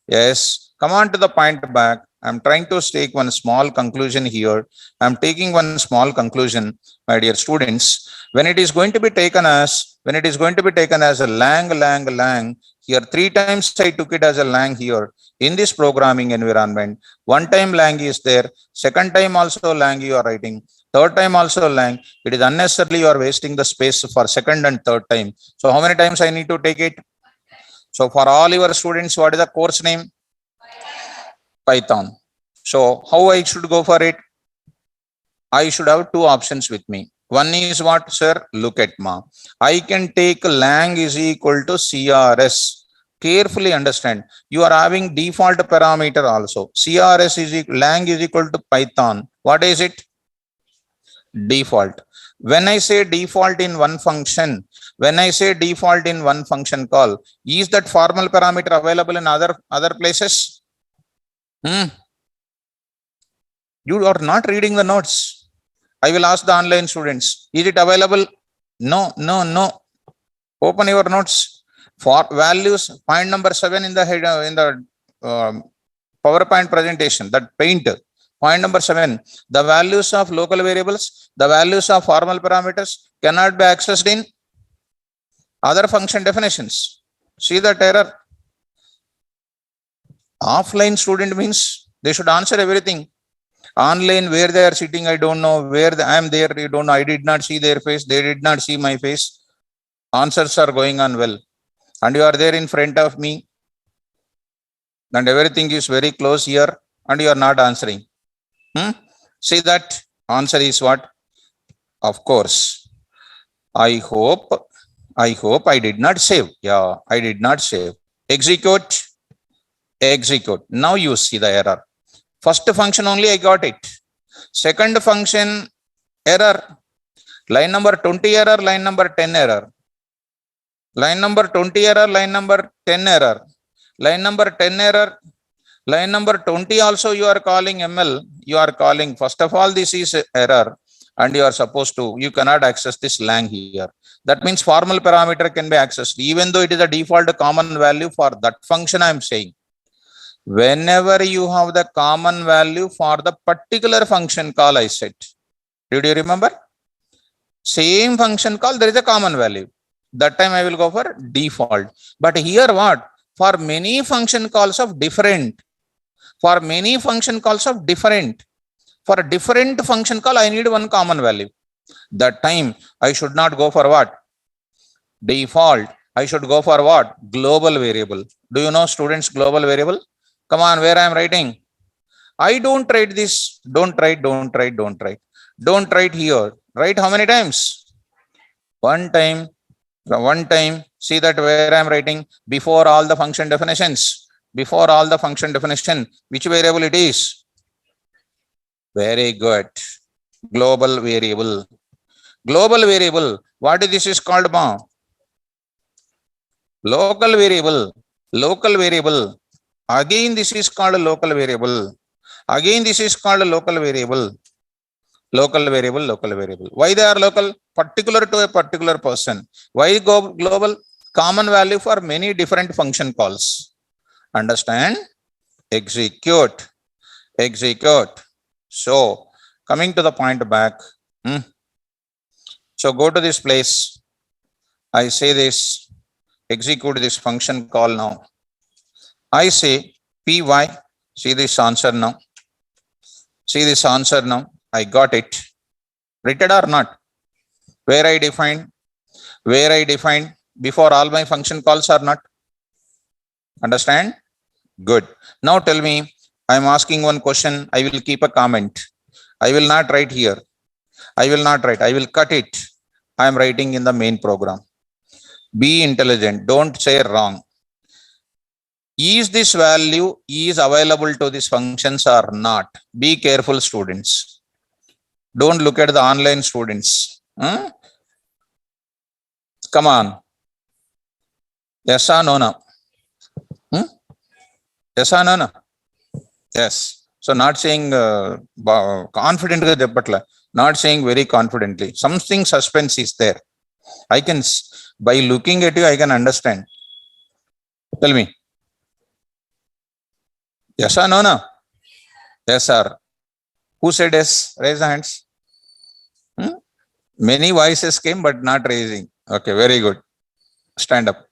Yes. Come on to the point back. I'm trying to take one small conclusion here. I'm taking one small conclusion, my dear students. When it is going to be taken as a lang, here 3 times I took it as a lang here in this programming environment. 1 time lang is there. Second time also lang you are writing. Third time also lang. It is unnecessarily you are wasting the space for second and third time. So how many times I need to take it? So for all your students, what is the course name? Python. So how I should go for it? I should have 2 options with me. One is what, sir? Look at ma. I can take lang is equal to CRS. Carefully understand. You are having default parameter also. CRS is lang is equal to Python. What is it? Default. When I say default in one function, when I say default in one function call, is that formal parameter available in other places? You are not reading the notes. I will ask the online students. Is it available? No, no, no. Open your notes. For values, point number 7 in the head in the PowerPoint presentation, that paint. Point number 7, the values of local variables, the values of formal parameters cannot be accessed in other function definitions. See that error? Offline student means they should answer everything. Online, where they are sitting, I don't know. Where I am there, you don't know. I did not see their face. They did not see my face. Answers are going on well. And you are there in front of me. And everything is very close here. And you are not answering. See that answer is what? Of course. I hope I did not save. Yeah, I did not save. Execute. Execute. Now you see the error. First function only I got it. Second function error. Line number 20 error, line number 10 error. Line number 20 error, line number 10 error. Line number 10 error. Line number 20 also you are calling ML. You are calling, first of all, this is error. And you are supposed to, you cannot access this lang here. That means formal parameter can be accessed. Even though it is a default common value for that function I am saying. Whenever you have the common value for the particular function call I said. Did you remember? Same function call, there is a common value. That time I will go for default. But here what? For many function calls of different. For many function calls of different. For a different function call, I need one common value. That time I should not go for what? Default. I should go for what? Global variable. Do you know students global variable? Come on, where I am writing? I don't write this. Don't write. Don't write here. Write how many times? One time. One time. See that where I am writing? Before all the function definitions. Before all the function definition. Which variable it is? Very good. Global variable. Global variable. What is this called? Local variable. Local variable. Again, this is called a local variable. Again, this is called a local variable. Local variable, local variable. Why they are local? Particular to a particular person. Why go global? Common value for many different function calls. Understand? Execute. Execute. So, coming to the point back. So, go to this place. I say this. Execute this function call now. I say py, see this answer now. See this answer now. I got it. Written or not? Where I define before all my function calls or not? Understand? Good. Now tell me, I am asking one question. I will keep a comment. I will not write here. I will not write. I will cut it. I am writing in the main program. Be intelligent. Don't say wrong. Is this value is available to these functions or not? Be careful, students. Don't look at the online students. Come on. Yes or no? Yes or no? Yes. So not saying confidently, not saying very confidently. Something suspense is there. I can, by looking at you, I can understand. Tell me. Yes or no? Yes, sir. Who said yes? Raise the hands. Many voices came, but not raising. Okay, very good. Stand up.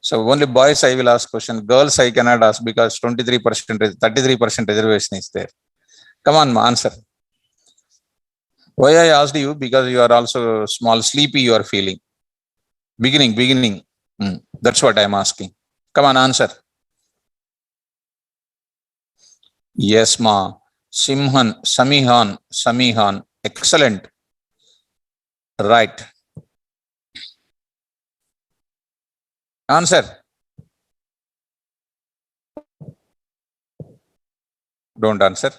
So only boys I will ask question. Girls I cannot ask because 23%, 33% reservation is there. Come on, answer. Why I asked you? Because you are also small, sleepy you are feeling. Beginning. That's what I am asking. Come on, answer. Yes, ma. Samihan. Excellent. Right. Answer. Don't answer.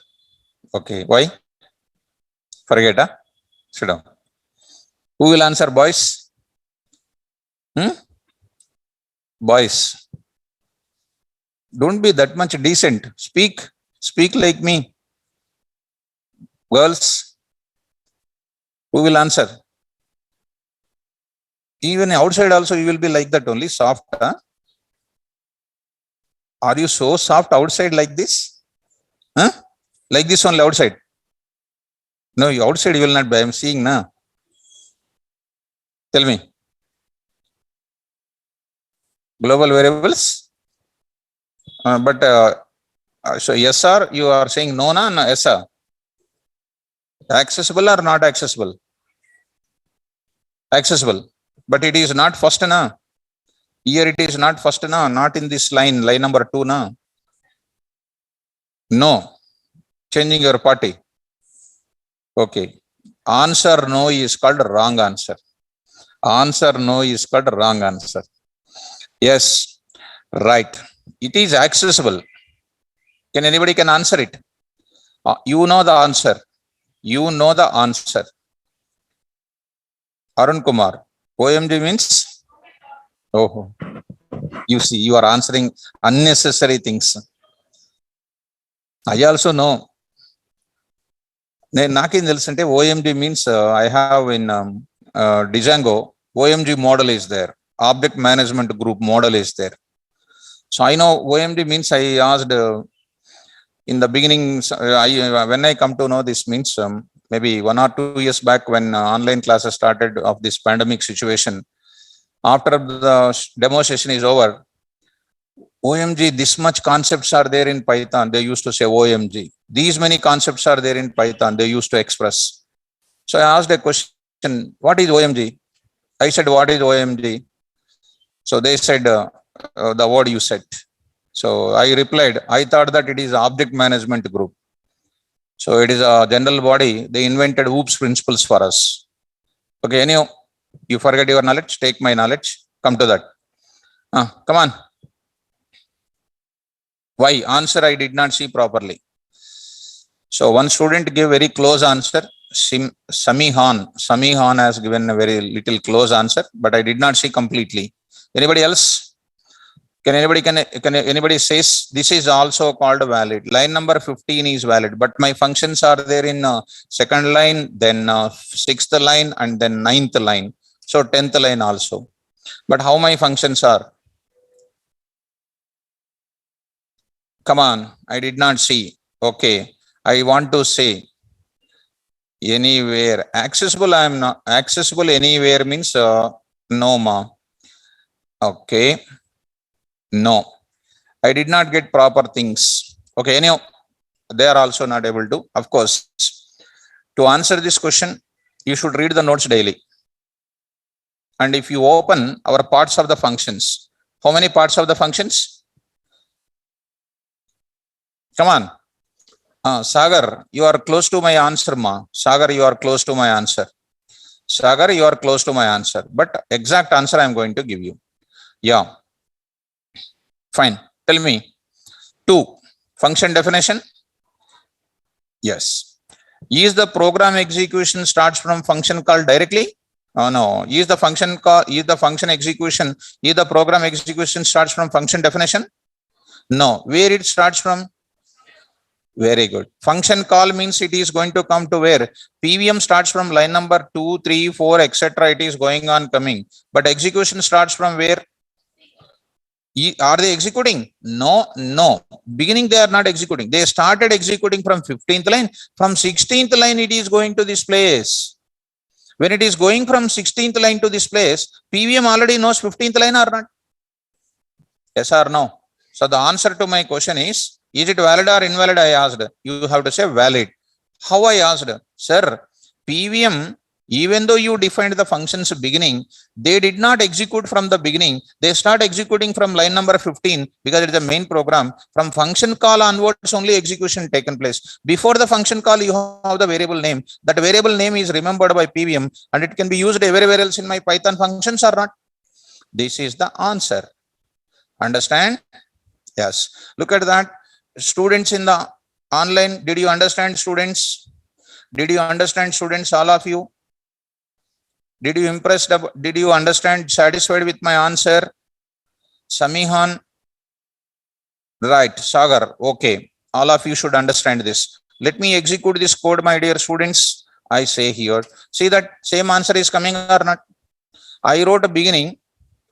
Okay. Why? Forget, huh? Sit down. Who will answer, boys? Boys. Don't be that much decent. Speak like me. Girls, who will answer? Even outside also you will be like that only, soft, huh? Are you so soft outside like this? Huh? Like this only outside? No, outside you will not be. I am seeing now. Tell me. Global variables? So yes sir, you are saying no, no, yes sir. Accessible or not accessible? Accessible. But it is not first, na. Here it is not first, na. Not in this line number 2, na. No. Changing your party. Okay. Answer no is called wrong answer. Answer no is called wrong answer. Yes. Right. It is accessible. Can anybody can answer it? You know the answer. You know the answer. Arun Kumar. OMG means? Oh. You see, you are answering unnecessary things. I also know. Nakin Nelsante, OMG means I have in Django, OMG model is there. Object management group model is there. So I know OMG means I asked in the beginning, when I come to know this means maybe 1 or 2 years back when online classes started of this pandemic situation. After the demo session is over, OMG, this much concepts are there in Python. They used to say OMG. These many concepts are there in Python. They used to express. So I asked a question, what is OMG? I said, what is OMG? So they said, the word you said. So I replied, I thought that it is object management group. So it is a general body. They invented OOPS principles for us. Okay, anyhow, you forget your knowledge, take my knowledge, come to that. Come on. Why? Answer I did not see properly. So one student gave very close answer. Samihan has given a very little close answer, but I did not see completely. Anybody else? Can anybody says this is also called valid? Line number 15 is valid, but my functions are there in second line, then sixth line, and then ninth line. So 10th line also. But how my functions are? Come on, I did not see. Okay, I want to say anywhere. Accessible, I am not. Accessible anywhere means no, ma. Okay. No. I did not get proper things. Okay, anyhow, they are also not able to. Of course, to answer this question, you should read the notes daily. And if you open our parts of the functions, how many parts of the functions? Come on. Sagar, you are close to my answer, ma. Sagar, you are close to my answer. Sagar, you are close to my answer. But exact answer I am going to give you. Yeah. Fine. Tell me. 2. Function definition. Yes. Is the program execution starts from function call directly? Oh no. Is the function call, is the function execution, is the program execution starts from function definition? No. Where it starts from? Very good. Function call means it is going to come to where? PVM starts from line number 2, 3, 4, etc. It is going on coming. But execution starts from where? Are they executing? No. Beginning they are not executing. They started executing from 15th line. From 16th line it is going to this place. When it is going from 16th line to this place, PVM already knows 15th line or not? Yes or no? So the answer to my question is it valid or invalid? I asked. You have to say valid. How I asked? Sir, PVM, even though you defined the functions beginning, they did not execute from the beginning. They start executing from line number 15 because it is the main program. From function call onwards, only execution taken place. Before the function call, you have the variable name. That variable name is remembered by PVM and it can be used everywhere else in my Python functions or not. This is the answer. Understand? Yes. Look at that. Students in the Online, did you understand, students? Did you understand, students, all of you? Did you impressed? Did you understand, satisfied with my answer? Samihan? Right, Sagar. Okay. All of you should understand this. Let me execute this code, my dear students. I say here. See that same answer is coming or not? I wrote a beginning.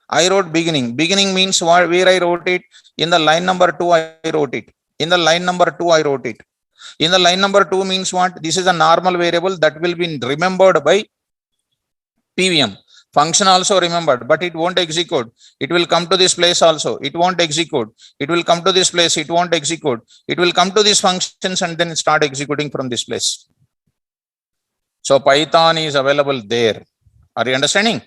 I wrote beginning. Beginning means what, where I wrote it. In the line number 2, I wrote it. In the line number 2, I wrote it. In the line number 2 means what? This is a normal variable that will be remembered by PVM. Function also remembered, but it won't execute. It will come to this place also. It won't execute. It will come to this place. It won't execute. It will come to these functions and then start executing from this place. So Python is available there. Are you understanding?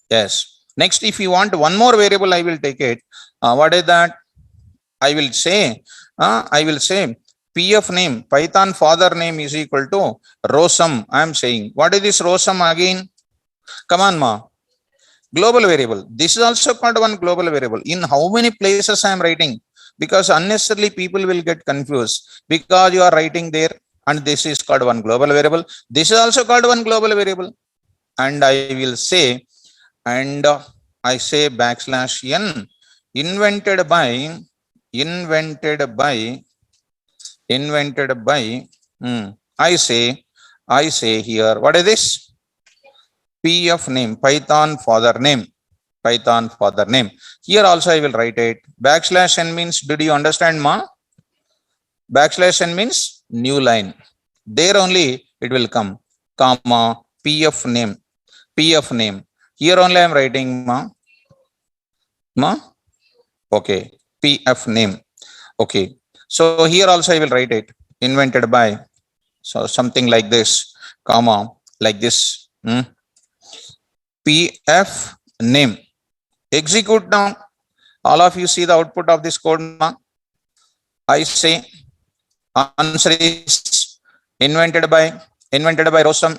Yes. Next, if you want one more variable, I will take it. What is that? I will say PF name, Python father name is equal to rosum. I am saying, what is this rosum again? Come on, ma. Global variable. This is also called one global variable. In how many places I am writing? Because unnecessarily people will get confused because you are writing there and this is called one global variable. This is also called one global variable. And I will say, and I say backslash n invented by I say here, what is this? PF name, Python father name. Here also I will write it. Backslash n means, did you understand, ma? Backslash n means new line. There only it will come, comma, PF name. Here only I am writing, ma? Okay, PF name. Okay. So here also I will write it, invented by. So something like this, comma, like this. PF name. Execute now. All of you see the output of this code. I say answer is invented by rosum.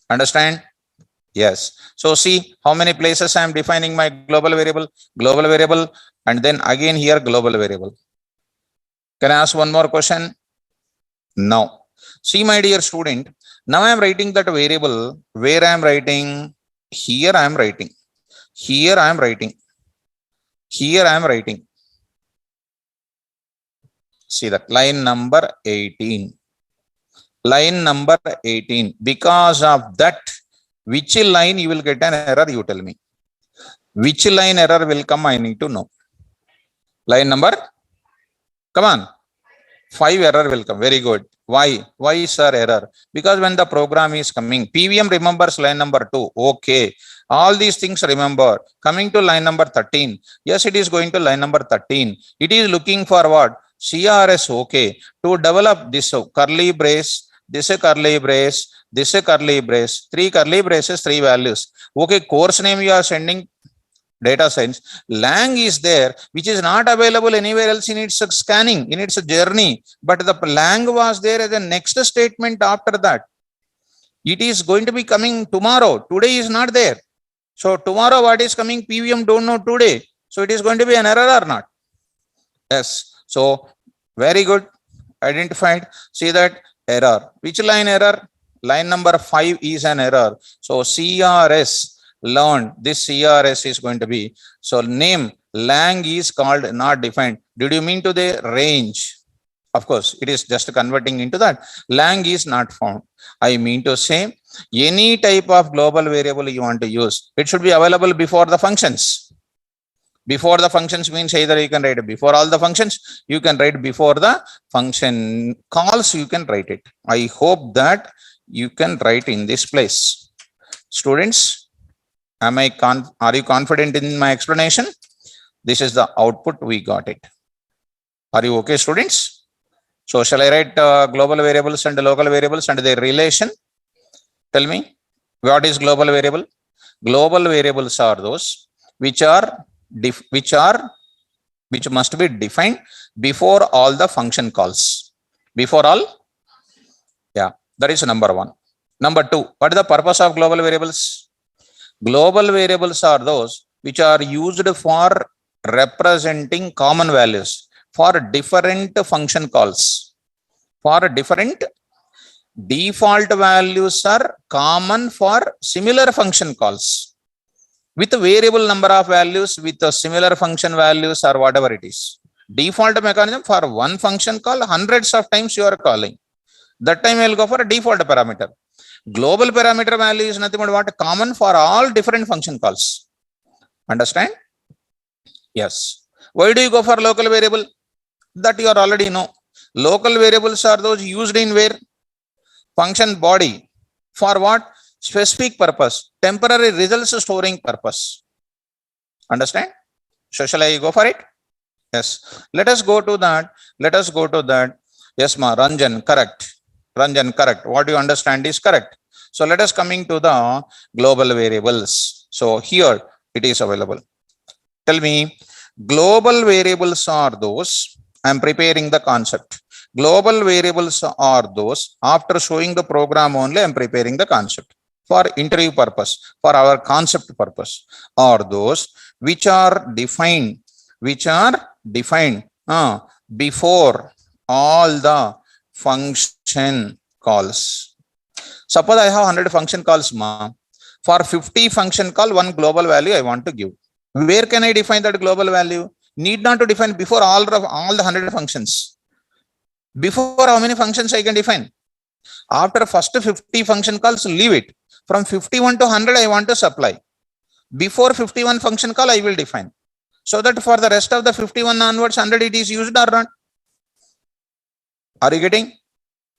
Understand? Yes. So see how many places I am defining my global variable, and then again here global variable. Can I ask one more question? Now, see my dear student, now I am writing that variable where I am writing, here I am writing. See that line number 18. Because of that, which line you will get an error, you tell me. Which line error will come, I need to know. Line number, come on, 5 error will come. Very good. Why sir error? Because when the program is coming, PVM remembers line number 2. Okay. All these things remember. Coming to line number 13. Yes, it is going to line number 13. It is looking for what? CRS. Okay. To develop this curly brace, this a curly brace, this a curly brace, 3 curly braces, 3 values. Okay. Course name you are sending data science. Lang is there, which is not available anywhere else in its scanning, in its journey. But the lang was there as a next statement after that. It is going to be coming tomorrow. Today is not there. So tomorrow what is coming, PVM don't know today. So it is going to be an error or not? Yes. So very good. Identified. See that error. Which line error? Line number 5 is an error. So CRS. Learn this CRS is going to be, so name lang is called not defined. Did you mean to the range? Of course, it is just converting into that. Lang is not found. I mean to say any type of global variable you want to use, it should be available before the functions. Before the functions means either you can write it before all the functions, you can write before the function calls, you can write it. I hope that you can write in this place. Students, are you confident in my explanation? This is the output, we got it. Are you okay, students? So shall I write global variables and local variables and their relation? Tell me, what is global variable? Global variables are those which must be defined before all the function calls. Before all, yeah, that is number 1. Number 2, what is the purpose of global variables? Global variables are those which are used for representing common values. for different function calls. For different default values are common for similar function calls with a variable number of values with a similar function values or whatever it is. Default mechanism for one function call, hundreds of times you are calling. That time I will go for a default parameter. Global parameter value is nothing but what? Common for all different function calls. Understand? Yes. Why do you go for local variable? That you are already know. Local variables are those used in where? Function body. For what? Specific purpose. Temporary results storing purpose. Understand? So shall I go for it? Yes. Let us go to that. Let us go to that. Yes, ma. Ranjan, correct. Ranjan, correct. What you understand is correct. So let us coming to the global variables. So here it is available. Tell me, global variables are those. I am preparing the concept. Global variables are those. After showing the program only, I am preparing the concept. For interview purpose, for our concept purpose, are those which are defined before all the function calls. Suppose I have 100 function calls, ma. For 50 function call, one global value I want to give. Where can I define that global value? Need not to define before all the 100 functions. Before how many functions I can define? After first 50 function calls, leave it. From 51 to 100, I want to supply. Before 51 function call, I will define. So that for the rest of the 51 onwards, 100 it is used or not? Are you getting?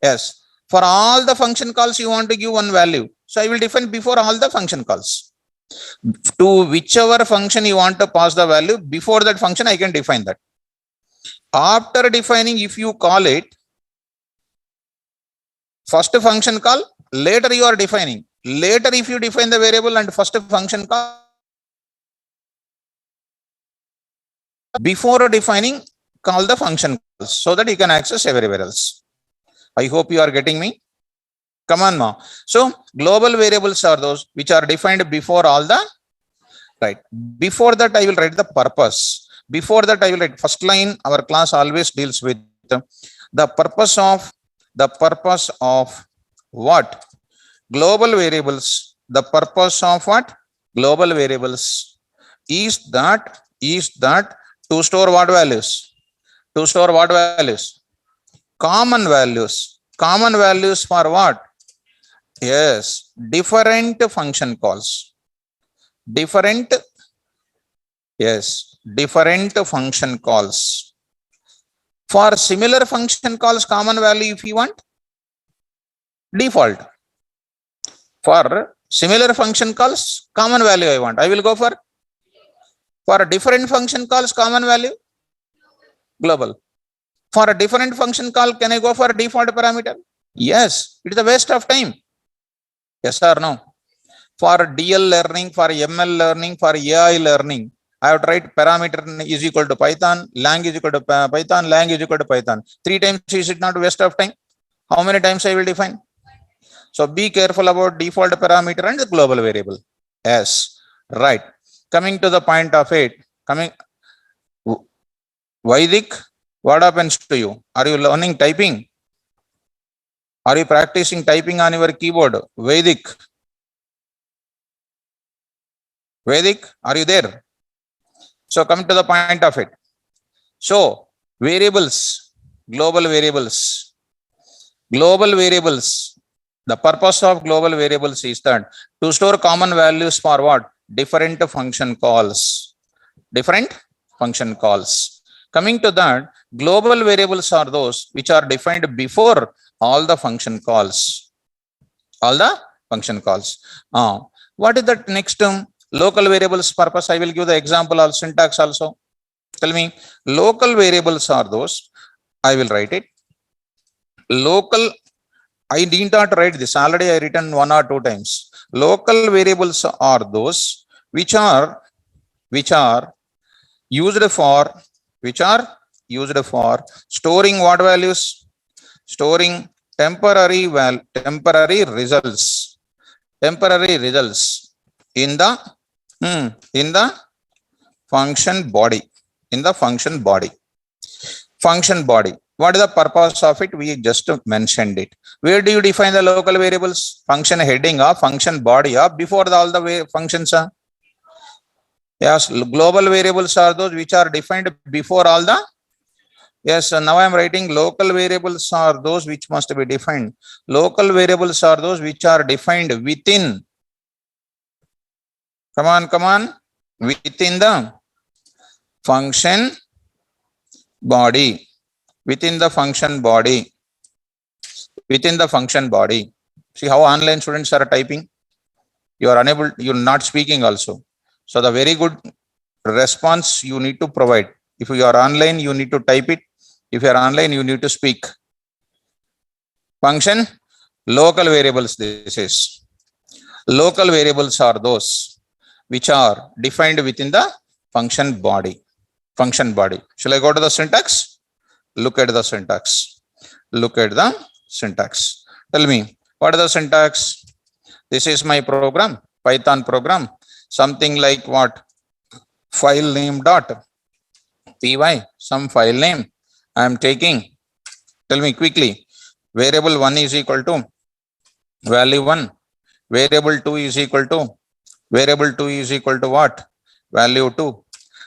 Yes. For all the function calls, you want to give one value. So I will define before all the function calls. To whichever function you want to pass the value, before that function, I can define that. After defining, if you call it, first function call, later you are defining. Later, if you define the variable and first function call, before defining, call the function calls so that you can access everywhere else. I hope you are getting me. Come on now. So global variables are those which are defined before all the, right. Before that, I will write the purpose. Before that, I will write first line. Our class always deals with the purpose of what? Global variables. The purpose of what? Global variables is that to store what values? To store what values? Common values. Common values for what? Yes, different function calls. Different function calls. For similar function calls, common value if you want, default. For similar function calls, common value I want. I will go for a different function calls, common value, global. For a different function call, can I go for a default parameter? Yes, it is a waste of time. Yes or no? For DL learning, for ML learning, for AI learning, I have tried parameter is equal to Python, lang is equal to Python, lang is equal to Python. 3 times, is it not waste of time? How many times I will define? So be careful about default parameter and the global variable. Yes, right. Coming to the point of it, Vaidik, what happens to you? Are you learning typing? Are you practicing typing on your keyboard? Vaidik, are you there? So come to the point of it. So variables, global variables. The purpose of global variables is that to store common values for what? Different function calls. Coming to that, global variables are those which are defined before all the function calls. What is that next term? Local variables purpose. I will give the example of syntax also. Tell me, local variables are those. I will write it. Local, I need not write this. Already I written 1 or 2 times. Local variables are those which are used for storing what values? Storing temporary results in the function body. function body. What is the purpose of it? We just mentioned it. Where do you define the local variables? Function heading or function body or before all the functions are? Yes, global variables are those which are defined before all the. Yes, so now I am writing local variables are those which must be defined. Local variables are those which are defined within. Come on. Within the function body. Within the function body. Within the function body. See how online students are typing? You are unable, you're not speaking also. So the very good response you need to provide. If you are online, you need to type it. If you are online, you need to speak. Function, local variables this is. Local variables are those which are defined within the function body. Function body. Shall I go to the syntax? Look at the syntax. Look at the syntax. Tell me, what is the syntax? This is my program, Python program. Something like what? File name dot py, some file name I am taking. Tell me quickly. Variable 1 is equal to value 1. Variable 2 is equal to, variable 2 is equal to what? Value 2.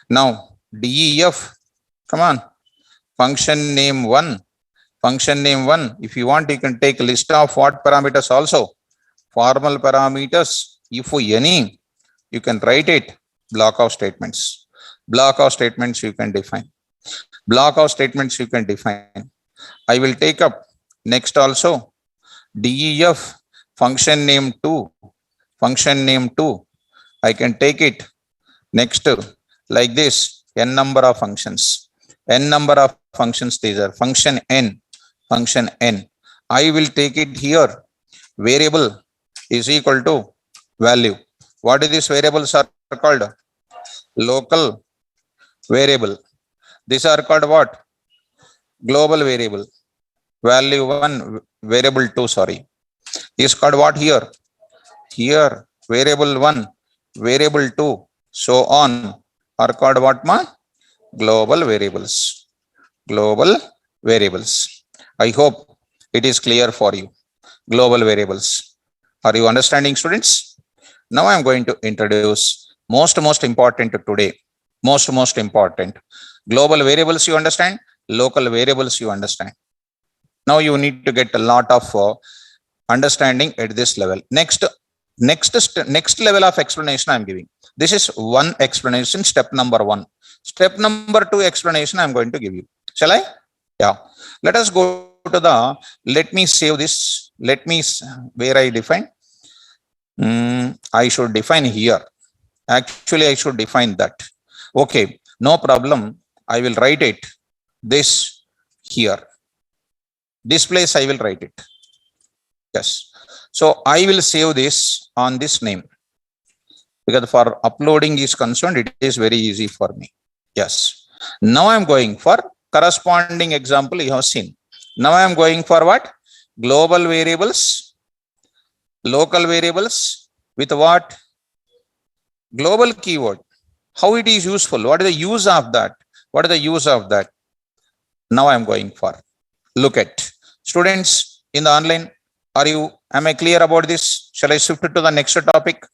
Now def, come on, function name 1. Function name 1. If you want, you can take list of what parameters also. Formal parameters, if any, you can write it. Block of statements. Block of statements you can define. Block of statements you can define. I will take up next also. Def function name 2. Function name 2. I can take it next like this. N number of functions. N number of functions these are. Function n. Function n. I will take it here. Variable is equal to value. What is this variables are called? Local variable. These are called what? Global variable. Value 1, variable 2, sorry. Is called what here? Here, variable 1, variable 2, so on are called what ma? Global variables. Global variables. I hope it is clear for you. Global variables. Are you understanding, students? Now I am going to introduce most important today. Most important. Global variables you understand, local variables you understand. Now you need to get a lot of understanding at this level. Next level of explanation I am giving. This is one explanation, step number 1. Step number 2 explanation I am going to give you. Shall I? Yeah. Let us go to the, let me save this. Let me, where I define. I should define here. Actually, I should define that. Okay, no problem. I will write it this here. This place I will write it. Yes. So I will save this on this name. Because for uploading is concerned, it is very easy for me. Yes. Now I am going for corresponding example you have seen. Now I am going for what? Global variables. Local variables with what? Global keyword. How it is useful? What is the use of that? What is the use of that? Now I am going for. Look at. Students in the online, am I clear about this? Shall I shift to the next topic?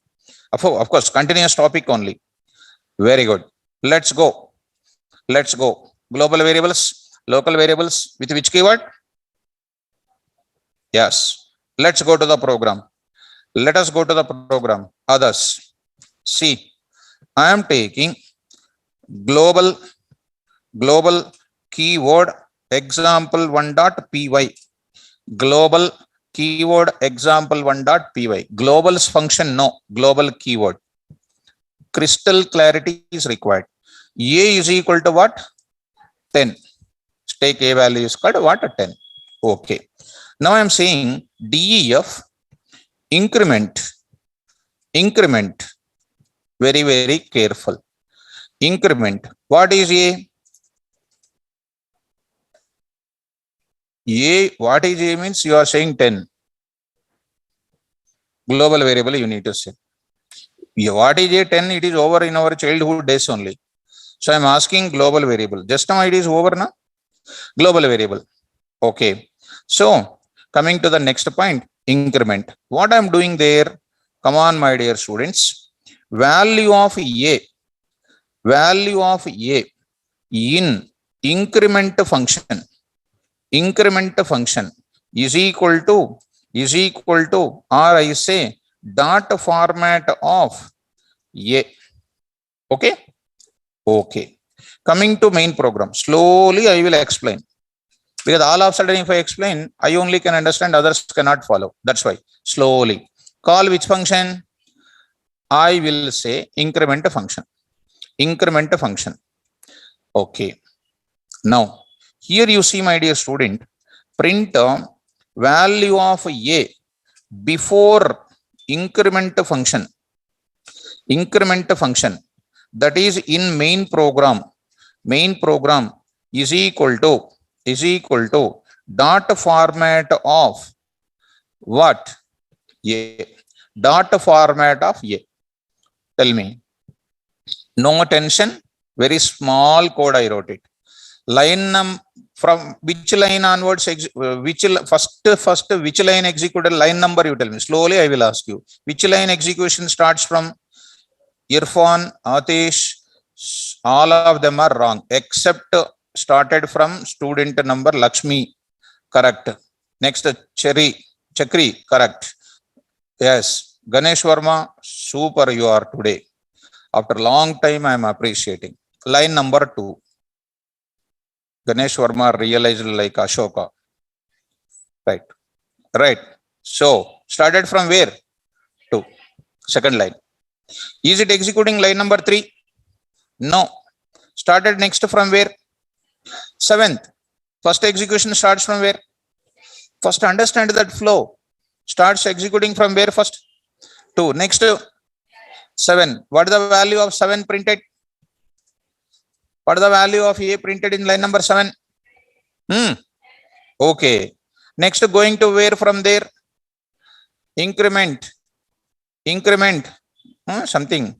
Of course, continuous topic only. Very good. Let's go. Let's go. Global variables, local variables with which keyword? Yes. Let's go to the program. Let us go to the program. Others. See, I am taking global keyword example1.py. Global keyword example1.py. Global's function, no. Global keyword. Crystal clarity is required. A is equal to what? 10. Take A value is called what? 10. Okay. Now I am saying def increment. Very careful. Increment. What is A? What is A means you are saying 10. Global variable you need to say. What is A? 10? It is over in our childhood days only. So I am asking global variable. Just now it is over now. Global variable. Okay. So coming to the next point, increment. What I'm doing there? Come on, my dear students. Value of A in increment function is equal to or I say dot format of A. Okay. Okay. Coming to main program, slowly I will explain, because all of a sudden if I explain, I only can understand, others cannot follow. That's why slowly. Call which function? I will say increment function. Okay. Now here you see, my dear student, print value of A before increment function that is in main program is equal to dot format of what? A. Dot format of A. Tell me. No tension, very small code I wrote it. Line from which line onwards, first which line executed, line number you tell me. Slowly I will ask you. Which line execution starts from? Irfan, Atish, all of them are wrong except started from student number Lakshmi. Correct. Next, Chakri, correct. Yes, Ganesh Verma, super you are today. After long time I am appreciating. Line number 2. Ganesh Verma realized like Ashoka. Right. So started from where? 2. Second line. Is it executing line number 3? No. Started next from where? 7th. First execution starts from where? First understand that flow. Starts executing from where first? 2. Next 7. What is the value of 7 printed? What is the value of A printed in line number 7? Okay. Next going to where from there? Increment. Something.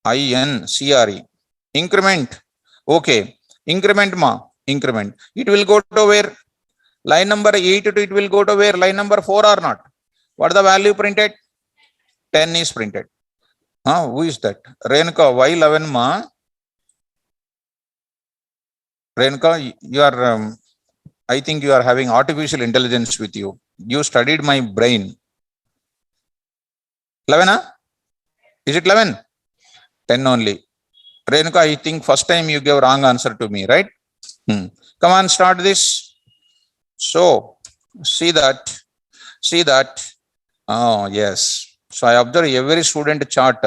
INCRE. Increment. Okay. Increment. It will go to where? Line number 8 to it will go to where? Line number 4 or not? What is the value printed? 10 is printed. Who is that? Renuka, why 11 ma? Renuka, you are, I think you are having artificial intelligence with you. You studied my brain. 11, huh? Is it 11? 10 only. Renuka, I think first time you gave wrong answer to me, right? Come on, start this. So, see that. Oh, yes. So I observe every student chart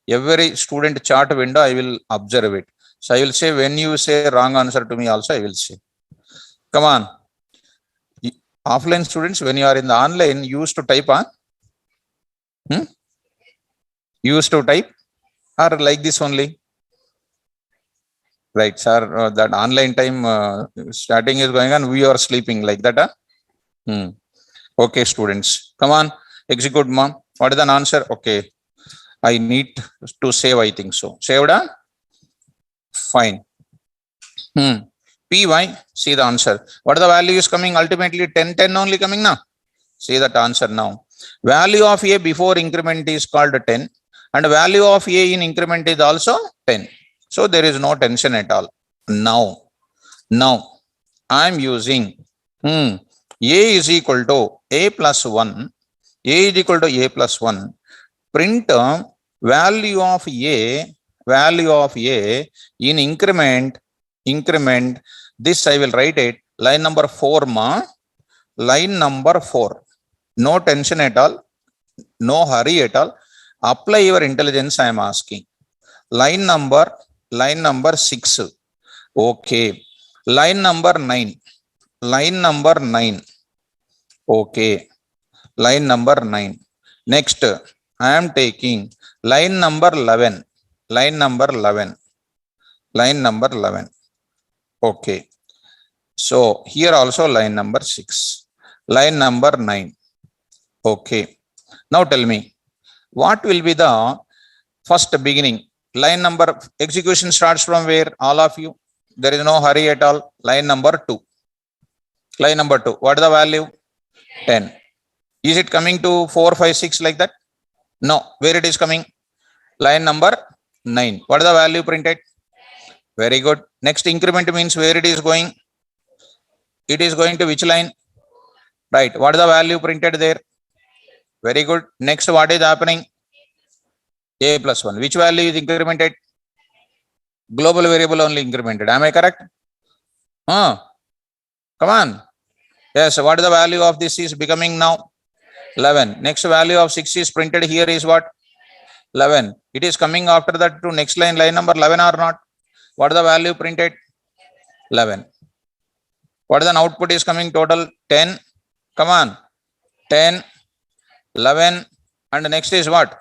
window, I will observe it. So I will say, when you say wrong answer to me also, I will say. Come on. Offline students, when you are in the online, you used to type on? You used to type or like this only? Right, sir. That online time starting is going on. We are sleeping like that. Okay, students. Come on. Execute, mom. What is the answer? Okay. I need to save, I think so. Saved? Fine. PY. See the answer. What are the values coming? Ultimately 10 only coming now. See that answer now. Value of A before increment is called 10. And value of A in increment is also 10. So there is no tension at all. Now I am using A is equal to A plus 1. A is equal to A plus 1. Print value of A in increment. This I will write it. Line number 4 ma. Line number 4. No tension at all. No hurry at all. Apply your intelligence, I am asking. Line number 6. Okay. Line number 9. Okay. Line number 9. Next, I am taking line number 11. Okay. So here also line number 6. Line number 9. Okay. Now tell me, what will be the first beginning? Line number execution starts from where? All of you. There is no hurry at all. Line number 2. Line number 2. What is the value? 10. Is it coming to 4, 5, 6 like that? No. Where it is coming? Line number 9. What is the value printed? Very good. Next increment means where it is going? It is going to which line? Right. What is the value printed there? Very good. Next, what is happening? A plus 1. Which value is incremented? Global variable only incremented. Am I correct? Come on. Yes. What is the value of this is becoming now? 11. Next value of 6 is printed here is what? 11. It is coming after that to next line, line number 11 or not? What is the value printed? 11. What is the output is coming total? 10. Come on. 10, 11. And next is what?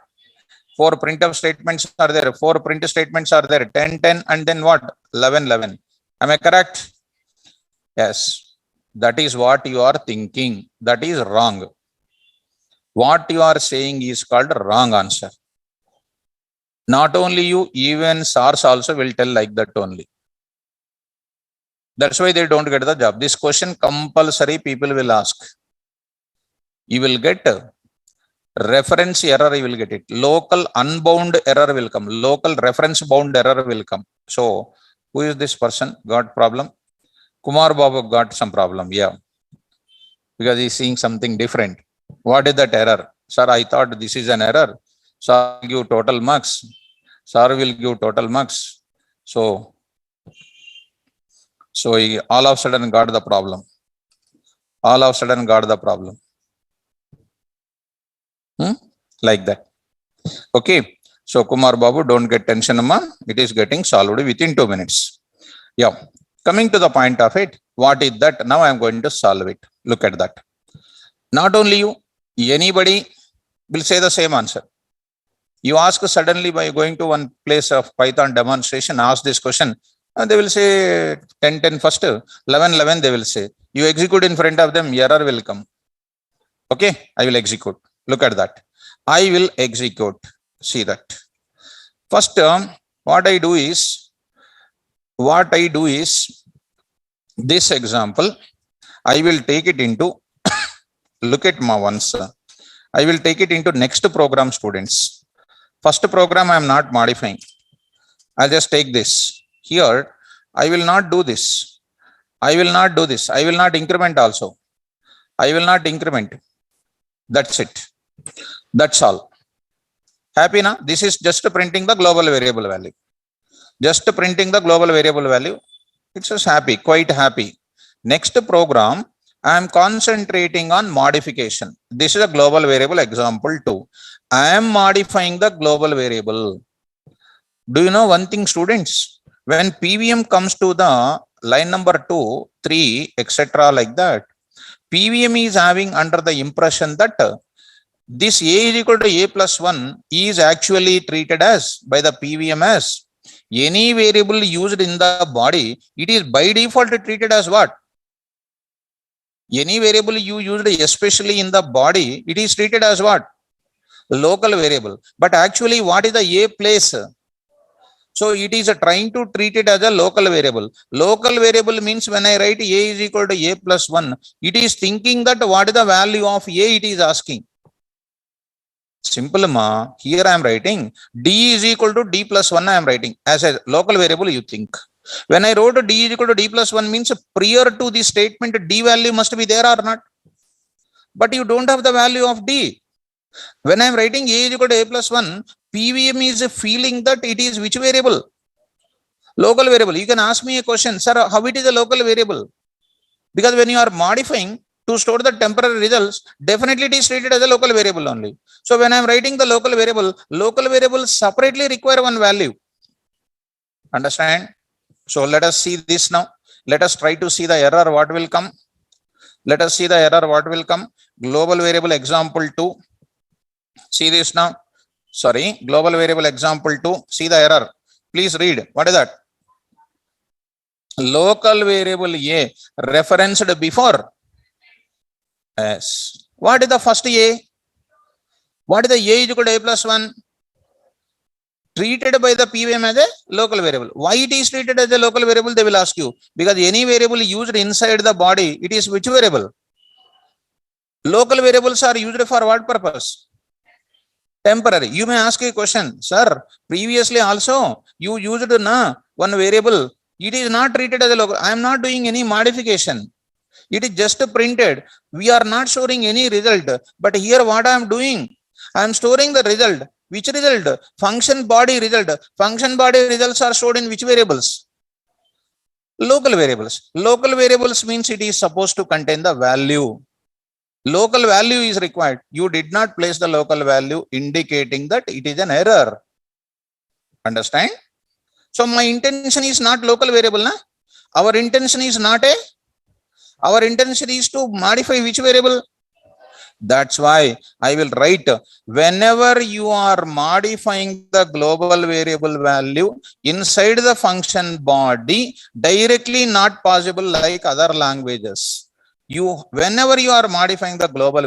4 printf statements are there. 4 print statements are there. 10, 10. And then what? 11, 11. Am I correct? Yes. That is what you are thinking. That is wrong. What you are saying is called wrong answer. Not only you, even SARS also will tell like that only. That's why they don't get the job. This question compulsory people will ask. You will get reference error, you will get it. Local unbound error will come. Local reference bound error will come. So, who is this person? Got problem? Kumar Babu got some problem. Yeah. Because he is seeing something different. What is that error? Sir, I thought this is an error. So, I will give total marks. Sir will give total marks. So he all of a sudden got the problem. All of a sudden got the problem. Like that. Okay. So Kumar Babu, don't get tension, Amma. It is getting solved within 2 minutes. Yeah. Coming to the point of it, what is that? Now I am going to solve it. Look at that. Not only you, anybody will say the same answer. You ask suddenly by going to one place of Python demonstration, ask this question, and they will say 10, 10 first, 11, 11 they will say. You execute in front of them, error will come. Okay, I will execute. Look at that. I will execute. See that. First, what I do is, this example, I will take it into, look at my once. I will take it into next program students. First program I am not modifying. I'll just take this. Here, I will not do this. I will not do this. I will not increment also. I will not increment. That's it. That's all. Happy now? This is just printing the global variable value. Just printing the global variable value. It's just happy, quite happy. Next program, I am concentrating on modification. This is a global variable example 2. I am modifying the global variable. Do you know one thing, students? When PVM comes to the line number 2, 3, etc. like that, PVM is having under the impression that this A is equal to A plus 1 is actually treated as by the PVM as any variable used in the body. It is by default treated as what? Any variable you used, especially in the body, it is treated as what? Local variable. But actually, what is the A place? So it is trying to treat it as a local variable. Local variable means when I write A is equal to A plus 1, it is thinking that what is the value of A it is asking. Simple ma. Here I am writing D is equal to D plus 1 I am writing as a local variable you think. When I wrote D is equal to D plus 1 means prior to the statement D value must be there or not. But you don't have the value of D. When I am writing A is equal to A plus 1, PVM is feeling that it is which variable? Local variable. You can ask me a question, sir, how it is a local variable? Because when you are modifying to store the temporary results, definitely it is treated as a local variable only. So when I am writing the local variable separately require one value. Understand? So let us see this now. Let us try to see the error what will come. Let us see the error what will come. Global variable example 2. See this now. Sorry, global variable example 2. See the error. Please read. What is that? Local variable A referenced before. Yes. What is the first A? What is the A is equal to A plus 1? treated by the PVM as a local variable. Why it is treated as a local variable, they will ask you. Because any variable used inside the body, it is which variable? Local variables are used for what purpose? Temporary. You may ask a question, sir, previously also you used one variable. It is not treated as a local. I am not doing any modification. It is just printed. We are not storing any result. But here what I am doing? I am storing the result. Which result? Function body result. Function body results are stored in which variables? Local variables. Local variables means it is supposed to contain the value. Local value is required. You did not place the local value, indicating that it is an error. Understand? So my intention is not local variable. Na? Our intention is not a. Our intention is to modify which variable? That's why I will write, whenever you are modifying the global variable value inside the function body, directly not possible like other languages. Whenever you are modifying the global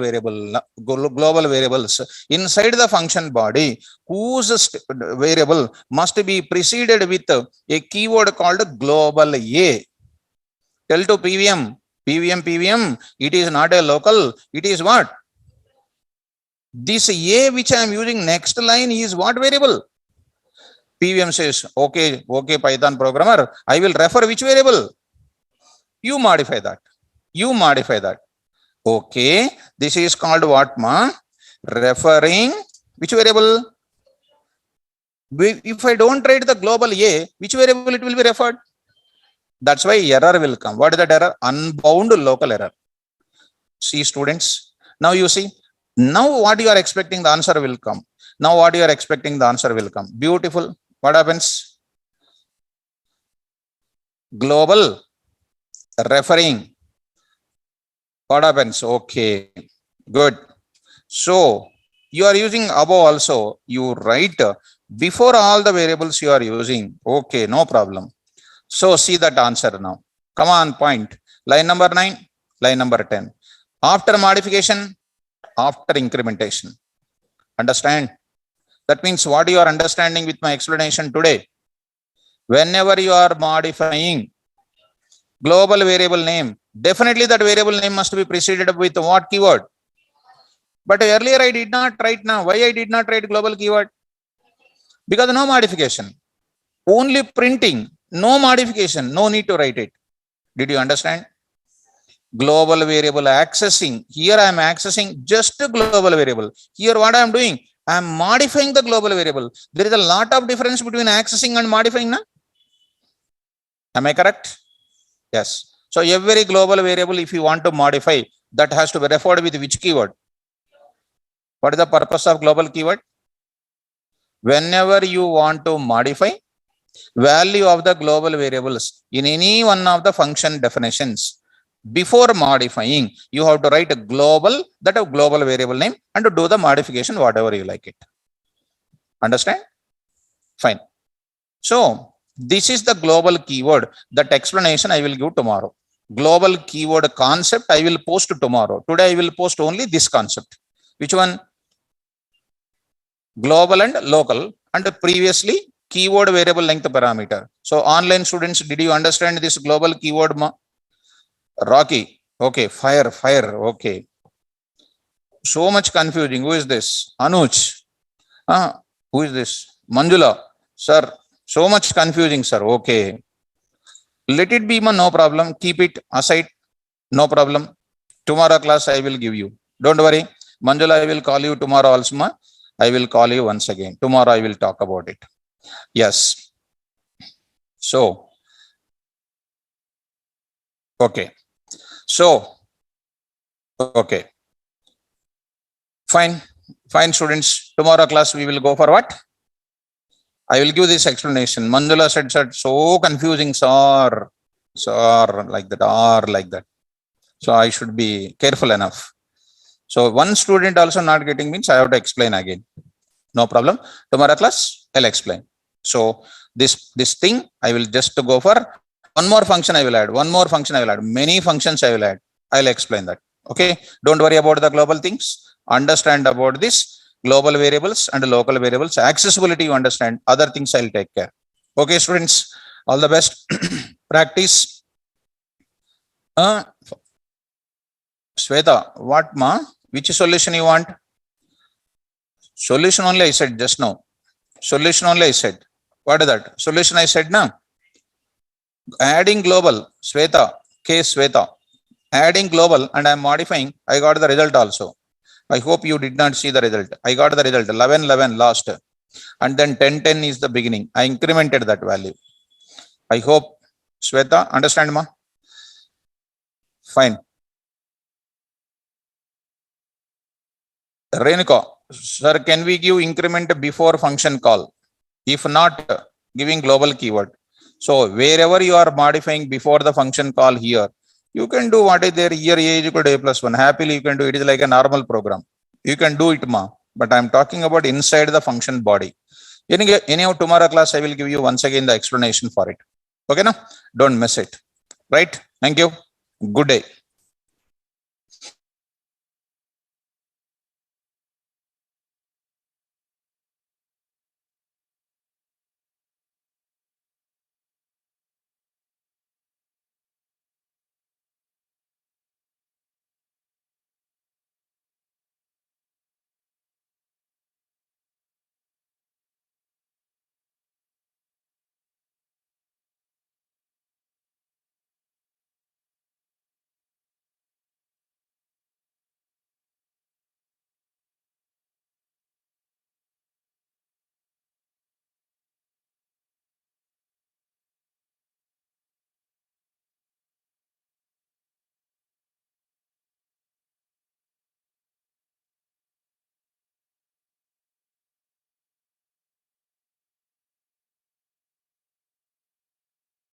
variables inside the function body, whose variable must be preceded with a keyword called global A. Tell to PVM, it is not a local, it is what? This A which I am using next line is what variable? PVM says, okay, Python programmer, I will refer which variable? You modify that. Okay, this is called what, ma? Referring which variable? If I don't write the global A, which variable it will be referred? That's why error will come. What is that error? Unbound local error. See, students, now you see, now what you are expecting, the answer will come. Beautiful. What happens? Global referring. What happens? Okay, good. So you are using above also. You write before all the variables you are using. Okay, no problem. So see that answer now. Come on, point. Line number 9, line number 10. After modification, after incrementation. Understand? That means what you are understanding with my explanation today. Whenever you are modifying global variable name, definitely that variable name must be preceded with what keyword? But earlier I did not write now. Why I did not write global keyword? Because no modification. Only printing. No modification. No need to write it. Did you understand? Global variable accessing. Here I am accessing just a global variable. Here what I am doing? I am modifying the global variable. There is a lot of difference between accessing and modifying. Na? Am I correct? Yes. So every global variable, if you want to modify, that has to be referred with which keyword? What is the purpose of global keyword? Whenever you want to modify value of the global variables in any one of the function definitions, before modifying, you have to write a global, that a global variable name, and to do the modification whatever you like it. Understand? Fine. So this is the global keyword. That explanation I will give tomorrow. Global keyword concept I will post tomorrow. Today I will post only this concept. Which one? Global and local, and previously keyword variable length parameter. So online students, did you understand this global keyword? Rocky. Okay. Fire. Okay. So much confusing. Who is this? Anuj. Who is this? Manjula. Sir. So much confusing, sir. Okay. Let it be, no problem. Keep it aside. No problem. Tomorrow class I will give you. Don't worry. Manjula, I will call you tomorrow also. I will call you once again. Tomorrow I will talk about it. Yes. So, okay. So, okay. Fine students. Tomorrow class we will go for what? I will give this explanation. Manjula said, so confusing, sir, like that, or like that. So I should be careful enough. So one student also not getting means I have to explain again. No problem. Tomorrow class, I'll explain. So this thing, I will just go for one more function I will add. Many functions I will add. I'll explain that. Okay. Don't worry about the global things. Understand about this. global variables and local variables. Accessibility, you understand. Other things I'll take care. Okay, students, all the best. Practice. Sweta, what ma? Which solution you want? Solution only I said just now. Solution only I said. What is that? Solution I said now. Adding global, Sweta, case Sweta. Adding global and I'm modifying. I got the result also. I hope you did not see the result. I got the result 11, 11 last. And then 10, 10 is the beginning. I incremented that value. I hope Sweta, understand ma? Fine. Renuka, sir, can we give increment before function call? If not, giving global keyword. So wherever you are modifying before the function call here, you can do what is there here, a is equal to a plus 1. Happily, you can do it. It is like a normal program. You can do it, ma. But I'm talking about inside the function body. Anyhow, tomorrow class, I will give you once again the explanation for it. Okay, no? Don't miss it. Right? Thank you. Good day.